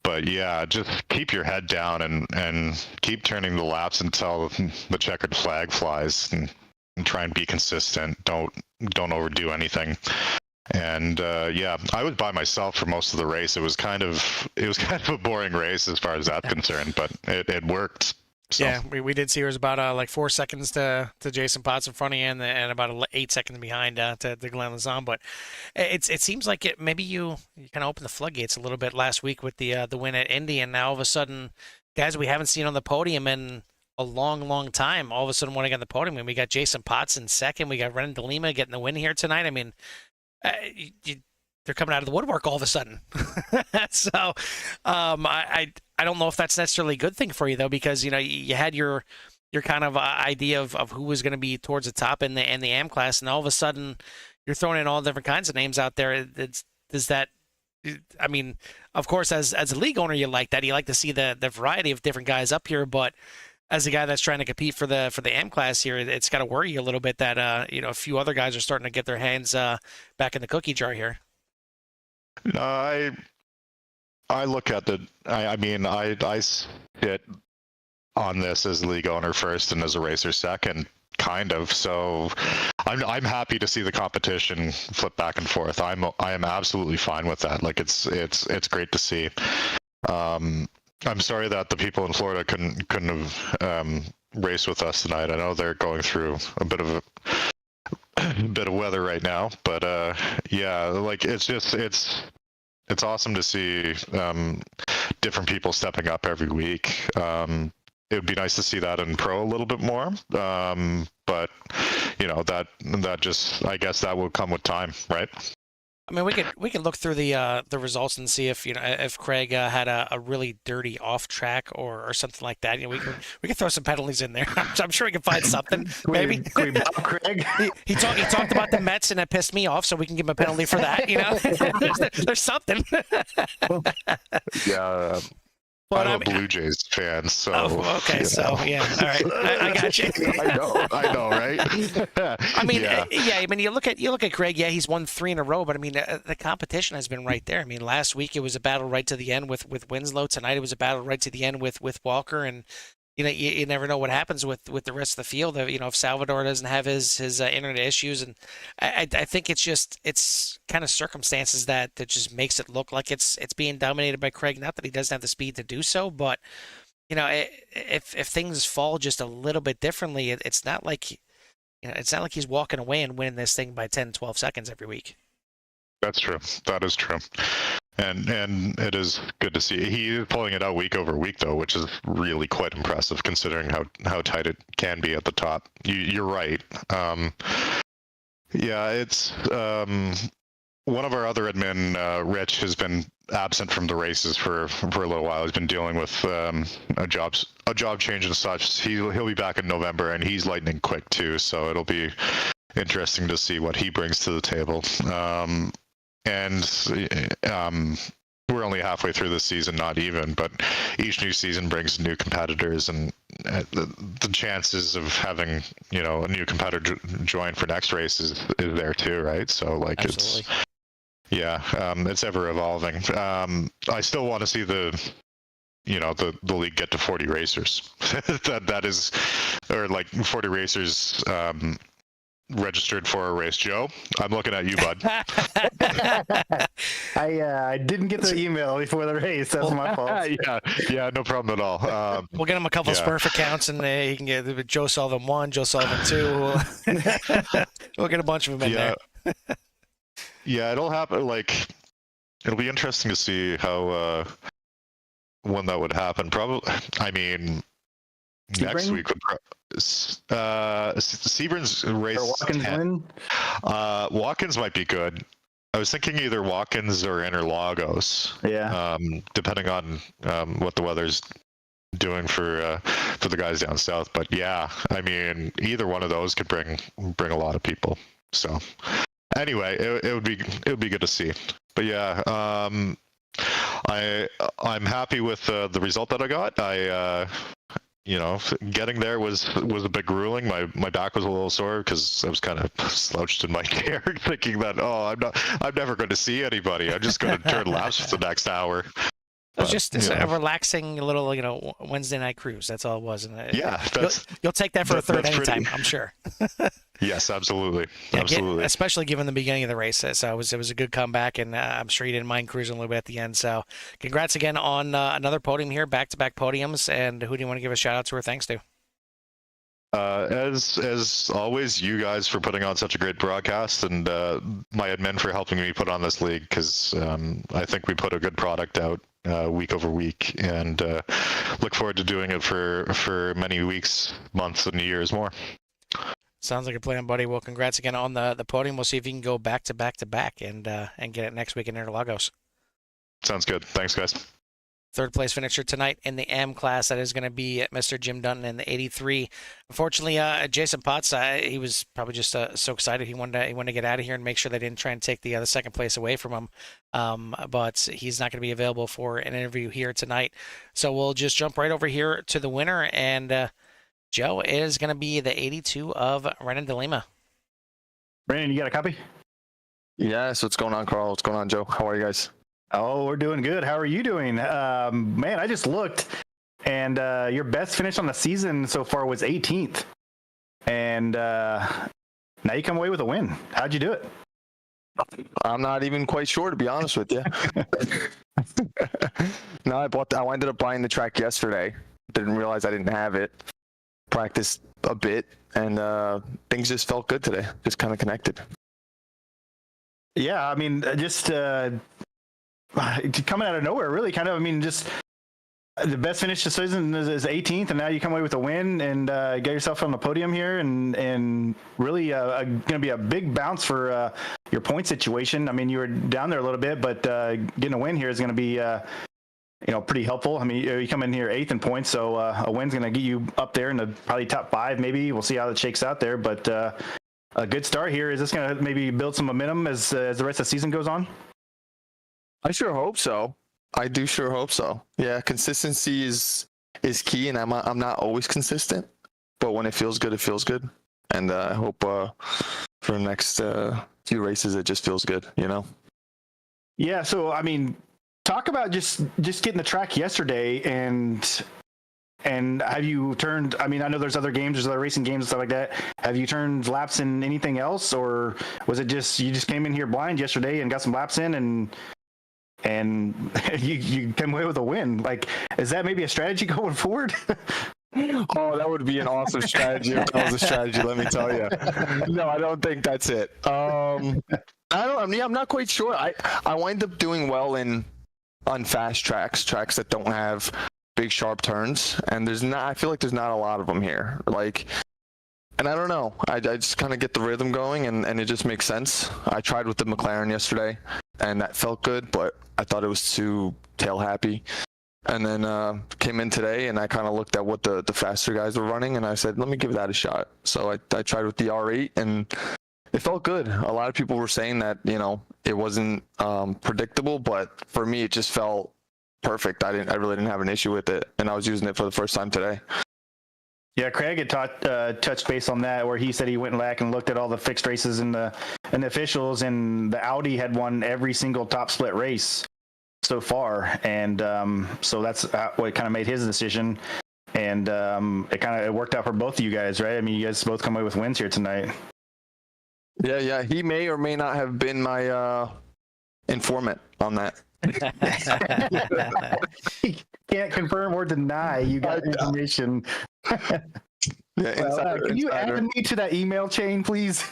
But yeah, just keep your head down and keep turning the laps until the checkered flag flies, and try and be consistent. Don't overdo anything. And yeah, I was by myself for most of the race. It was kind of a boring race as far as that's concerned, but it worked. So. Yeah, we did see it was about like 4 seconds to Jason Potts in front of you and about 8 seconds behind to Glenn Lazan. But it seems like maybe you kind of opened the floodgates a little bit last week with the win at Indy, and now all of a sudden, guys we haven't seen on the podium in a long time, all of a sudden want to get on the podium. And we got Jason Potts in second. We got Renan de Lima getting the win here tonight. I mean, they're coming out of the woodwork all of a sudden. So I don't know if that's necessarily a good thing for you though, because you had your kind of idea of who was going to be towards the top in the AM class, and all of a sudden you're throwing in all different kinds of names out there. Does that? I mean, of course, as a league owner, you like that. You like to see the variety of different guys up here, but as a guy that's trying to compete for the AM class here, it's got to worry you a little bit that a few other guys are starting to get their hands back in the cookie jar here. I look at I sit on this as league owner first and as a racer second, kind of. So I'm happy to see the competition flip back and forth. I am absolutely fine with that. Like it's great to see. I'm sorry that the people in Florida couldn't have raced with us tonight. I know they're going through a bit of weather right now, but yeah, like it's awesome to see different people stepping up every week. It would be nice to see that in pro a little bit more, but that just, I guess that will come with time, right? I mean, we could look through the results and see if Craig had a really dirty off track or something like that. We could throw some penalties in there. I'm sure we can find something. Maybe. Can we block Craig? He talked about the Mets and that pissed me off, so we can give him a penalty for that. There's something. Yeah. But I'm a Blue Jays fan, so. oh, okay, so yeah, all right, I got you. I know, right? I mean, yeah. I mean, you look at Craig. Yeah, he's won 3 in a row, but I mean, the competition has been right there. I mean, last week it was a battle right to the end with Winslow. Tonight it was a battle right to the end with Walker, and you never know what happens with the rest of the field. If Salvador doesn't have his internet issues, and I think it's kind of circumstances that just makes it look like it's being dominated by Craig. Not that he doesn't have the speed to do so, but if things fall just a little bit differently, it's not like it's not like he's walking away and winning this thing by 10, 12 seconds every week. That's true. That is true. And it is good to see. He is pulling it out week over week, though, which is really quite impressive considering how tight it can be at the top. You're right. Yeah, it's one of our other admin, Rich, has been absent from the races for a little while. He's been dealing with a job change and such. He'll be back in November, and he's lightning quick too. So it'll be interesting to see what he brings to the table. We're only halfway through the season, not even, but each new season brings new competitors, and the chances of having a new competitor join for next race is there too, right? So like Absolutely. It's ever evolving. I still want to see the league get to 40 racers. that is, or like 40 racers registered for a race. Joe, I'm looking at you, bud. I didn't get the email before the race. That's my fault. Yeah, no problem at all. We'll get him a couple of Smurf accounts, and he can get Joe Sullivan 1, Joe Sullivan 2. We'll get a bunch of them in there. Yeah, it'll happen. Like, it'll be interesting to see how when that would happen. Probably, I mean, next week would. Sebring's race. Or Watkins win? Watkins might be good. I was thinking either Watkins or Interlagos. Yeah. Depending on what the weather's doing for the guys down south. But yeah, I mean, either one of those could bring a lot of people. So anyway, it would be good to see. But yeah, I'm happy with the result that I got. Getting there was a bit grueling. My back was a little sore because I was kind of slouched in my chair, thinking that I'm never going to see anybody. I'm just going to turn laps for the next hour. It was just a relaxing little, Wednesday night cruise. That's all it was. And you'll take that for a third anytime, I'm sure. Yes, absolutely. Yeah, absolutely. Especially given the beginning of the race. So it was a good comeback, and I'm sure you didn't mind cruising a little bit at the end. So congrats again on another podium here, back-to-back podiums. And who do you want to give a shout-out to or thanks to? As always, you guys for putting on such a great broadcast, and my admin for helping me put on this league, because I think we put a good product out week over week, and look forward to doing it for many weeks, months, and years more. Sounds like a plan, buddy. Well, congrats again on the podium. We'll see if you can go back to back to back and get it next week in Interlagos. Sounds good. Thanks, guys. Third place finisher tonight in the M class. That is going to be Mr. Jim Dutton in the 83. Unfortunately, Jason Potts, he was probably just so excited he wanted to get out of here and make sure they didn't try and take the second place away from him. But he's not going to be available for an interview here tonight. So we'll just jump right over here to the winner, and Joe is going to be the 82 of Renan de Lima. Brandon, you got a copy? Yes. What's going on, Carl? What's going on, Joe? How are you guys? Oh, we're doing good. How are you doing? Man, I just looked, and your best finish on the season so far was 18th. And now you come away with a win. How'd you do it? I'm not even quite sure, to be honest with you. No, I ended up buying the track yesterday. Didn't realize I didn't have it. Practiced a bit, and things just felt good today. Just kind of connected. Yeah, I mean, just coming out of nowhere, really, kind of. I mean, just the best finish this season is 18th, and now you come away with a win and get yourself on the podium here, and really going to be a big bounce for your point situation. I mean, you were down there a little bit, but getting a win here is going to be pretty helpful. I mean, you come in here 8th in points, so a win's going to get you up there in the probably top 5, maybe. We'll see how it shakes out there, but a good start here. Is this going to maybe build some momentum as the rest of the season goes on? I sure hope so. I do sure hope so. Yeah, consistency is key, and I'm not always consistent, but when it feels good, it feels good. And I hope for the next few races, it just feels good, you know? Yeah, so I mean, talk about just getting the track yesterday, and have you turned? I mean, I know there's other games, there's other racing games and stuff like that. Have you turned laps in anything else, or was it just you just came in here blind yesterday and got some laps in, and you came away with a win? Like, is that maybe a strategy going forward? Oh, that would be an awesome strategy if that was a strategy, let me tell you. No, I don't think that's it. I'm not quite sure. I wind up doing well on fast tracks that don't have big sharp turns, and I feel like there's not a lot of them here. Like, and I don't know. I just kind of get the rhythm going, and it just makes sense. I tried with the McLaren yesterday, and that felt good, but I thought it was too tail happy. And then came in today, and I kind of looked at what the faster guys were running, and I said, let me give that a shot. So I tried with the R8, and it felt good. A lot of people were saying that, you know, it wasn't predictable, but for me, it just felt perfect. I really didn't have an issue with it, and I was using it for the first time today. Yeah, Craig had touched base on that, where he said he went back and looked at all the fixed races and the officials, and the Audi had won every single top split race so far, and so that's what kind of made his decision, and it worked out for both of you guys, right? I mean, you guys both come away with wins here tonight. Yeah, he may or may not have been my informant on that. Can't confirm or deny you got information. Yeah, Can you add me to that email chain, please?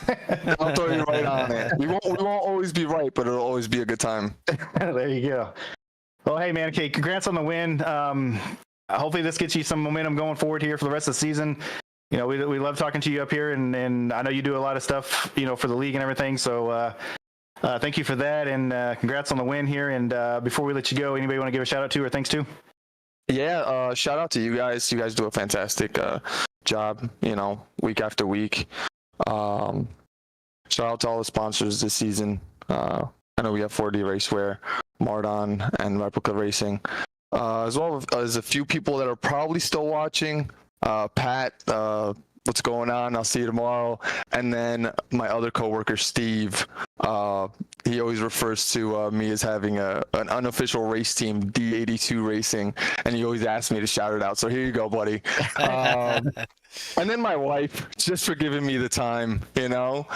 I'll throw you right on it. We won't always be right, but it'll always be a good time. There you go. Well, hey, man. Okay, congrats on the win. Hopefully this gets you some momentum going forward here for the rest of the season. You know, we love talking to you up here, and I know you do a lot of stuff, you know, for the league and everything. So thank you for that, and congrats on the win here. And before we let you go, anybody want to give a shout out to or thanks to? Yeah, shout out to you guys. You guys do a fantastic job, you know, week after week. Shout out to all the sponsors this season. I know we have 4D Racewear, Mardon, and Replica Racing, as well as a few people that are probably still watching. Pat, what's going on? I'll see you tomorrow. And then my other coworker, Steve, he always refers to me as having an unofficial race team, D82 Racing, and he always asks me to shout it out. So here you go, buddy. And then my wife, just for giving me the time, you know.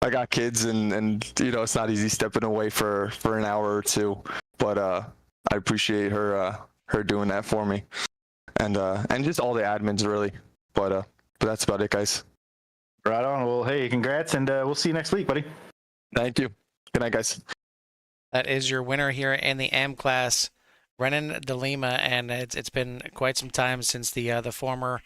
I got kids, and you know, it's not easy stepping away for an hour or two, but I appreciate her doing that for me, and just all the admins, really. But that's about it, guys. Right on. Well, hey, congrats, and we'll see you next week, buddy. Thank you. Good night, guys. That is your winner here in the AM class, Renan de Lima, and it's been quite some time since the former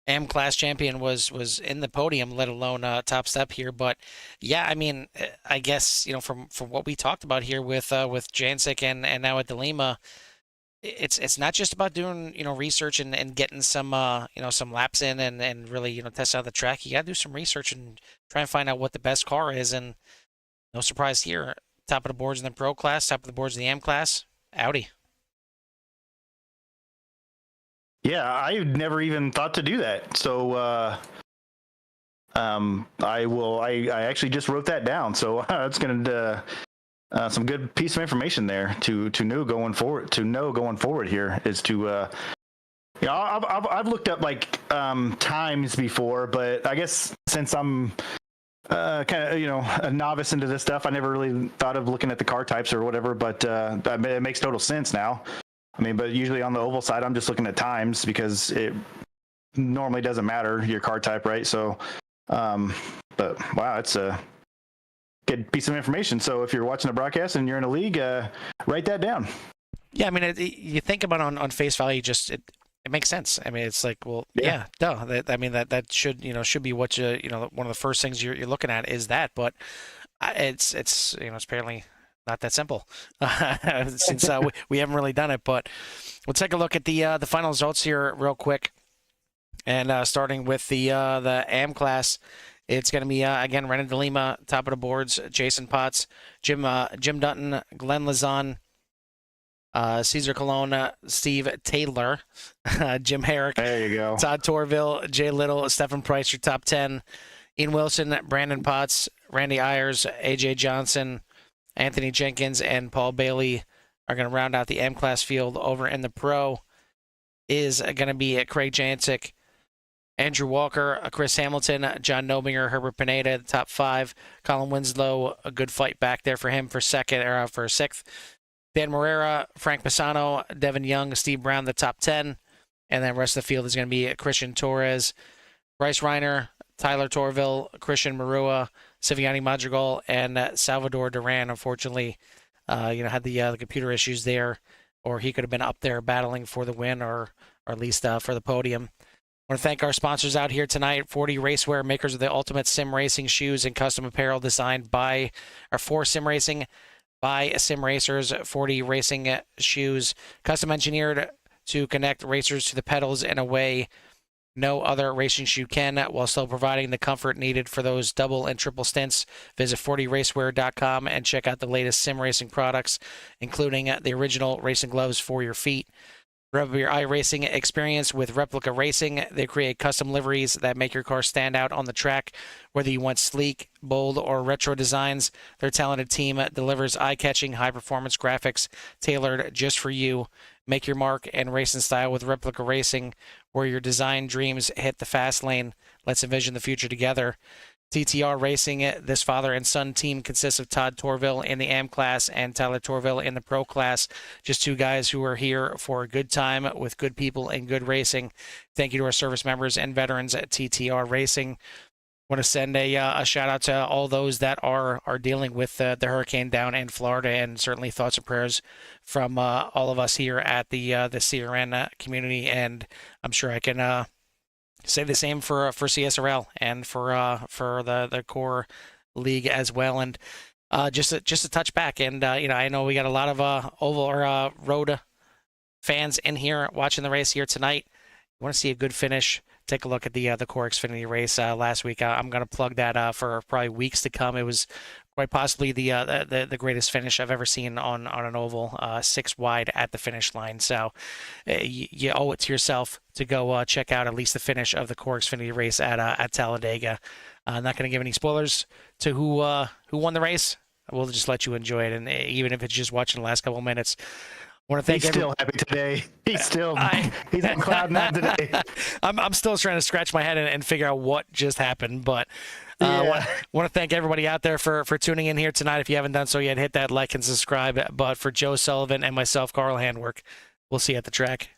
AM class champion was in the podium, let alone top step here. But yeah, I mean, I guess, you know, from what we talked about here with Jancic and now at de Lima, it's not just about doing, you know, research and getting some you know, some laps in and really, you know, test out the track. You got to do some research and try and find out what the best car is. And no surprise here, top of the boards in the pro class, top of the boards in the AM class, Audi. Yeah, I never even thought to do that. So I actually just wrote that down. So it's gonna some good piece of information there to know going forward. To know going forward here is to you know, I've looked up like times before, but I guess since I'm kind of, you know, a novice into this stuff, I never really thought of looking at the car types or whatever. But it makes total sense now. I mean, but usually on the oval side, I'm just looking at times because it normally doesn't matter your car type, right? So, but wow, it's a good piece of information. So if you're watching the broadcast and you're in a league, write that down. Yeah, I mean, you think about on face value, just it makes sense. I mean, it's like, well, yeah, duh. I mean, that should, you know, should be what you know, one of the first things you're looking at is that, but it's you know, it's apparently not that simple since we haven't really done it. But we'll take a look at the final results here real quick, and starting with the AM class, it's going to be again Renan de Lima top of the boards, Jason Potts, Jim Dutton, Glenn Lazan, Cesar Colon, Steve Taylor, Jim Herrick, There you go. Todd Torville, Jay Little, Stephen Price, your top 10. Ian Wilson, Brandon Potts, Randy Ayers, AJ Johnson, Anthony Jenkins, and Paul Bailey are going to round out the M-Class field. Over in the Pro is going to be Craig Jancic, Andrew Walker, Chris Hamilton, John Nobinger, Herbert Pineda, the top 5. Colin Winslow, a good fight back there for him for sixth. Dan Morera, Frank Pisano, Devin Young, Steve Brown, the top 10. And then the rest of the field is going to be Christian Torres, Bryce Reiner, Tyler Torville, Christian Marua, Siviani Madrigal, and Salvador Duran. Unfortunately, had the computer issues there, or he could have been up there battling for the win, or at least for the podium. I want to thank our sponsors out here tonight, 40 Racewear, makers of the ultimate sim racing shoes and custom apparel designed for sim racing by sim racers. 40 racing shoes, custom engineered to connect racers to the pedals in a way no other racing shoe can, while still providing the comfort needed for those double and triple stints. Visit 40racewear.com and check out the latest sim racing products, including the original racing gloves for your feet. Rev up your iRacing experience with Replica Racing. They create custom liveries that make your car stand out on the track. Whether you want sleek, bold, or retro designs, their talented team delivers eye-catching, high-performance graphics tailored just for you. Make your mark and race in style with Replica Racing, where your design dreams hit the fast lane. Let's envision the future together. TTR Racing, this father and son team consists of Todd Torville in the AM class and Tyler Torville in the Pro class. Just two guys who are here for a good time with good people and good racing. Thank you to our service members and veterans at TTR Racing. Want to send a shout out to all those that are dealing with the hurricane down in Florida, and certainly thoughts and prayers from all of us here at the CRN community. And I'm sure I can say the same for CSRL and for the core league as well. And just a touch back, and I know we got a lot of oval or road fans in here watching the race here tonight. You want to see a good finish? Take a look at the Core Xfinity race last week. I'm going to plug that for probably weeks to come. It was quite possibly the greatest finish I've ever seen on an oval, 6 wide at the finish line. So you owe it to yourself to go check out at least the finish of the Core Xfinity race at Talladega. I'm not going to give any spoilers to who won the race. We'll just let you enjoy it, and even if it's just watching the last couple of minutes. I want to thank he's still happy today. He's on cloud nine today. I'm still trying to scratch my head and figure out what just happened, but want to thank everybody out there for tuning in here tonight. If you haven't done so yet, hit that like and subscribe. But for Joe Sullivan and myself, Carl Handwerk, we'll see you at the track.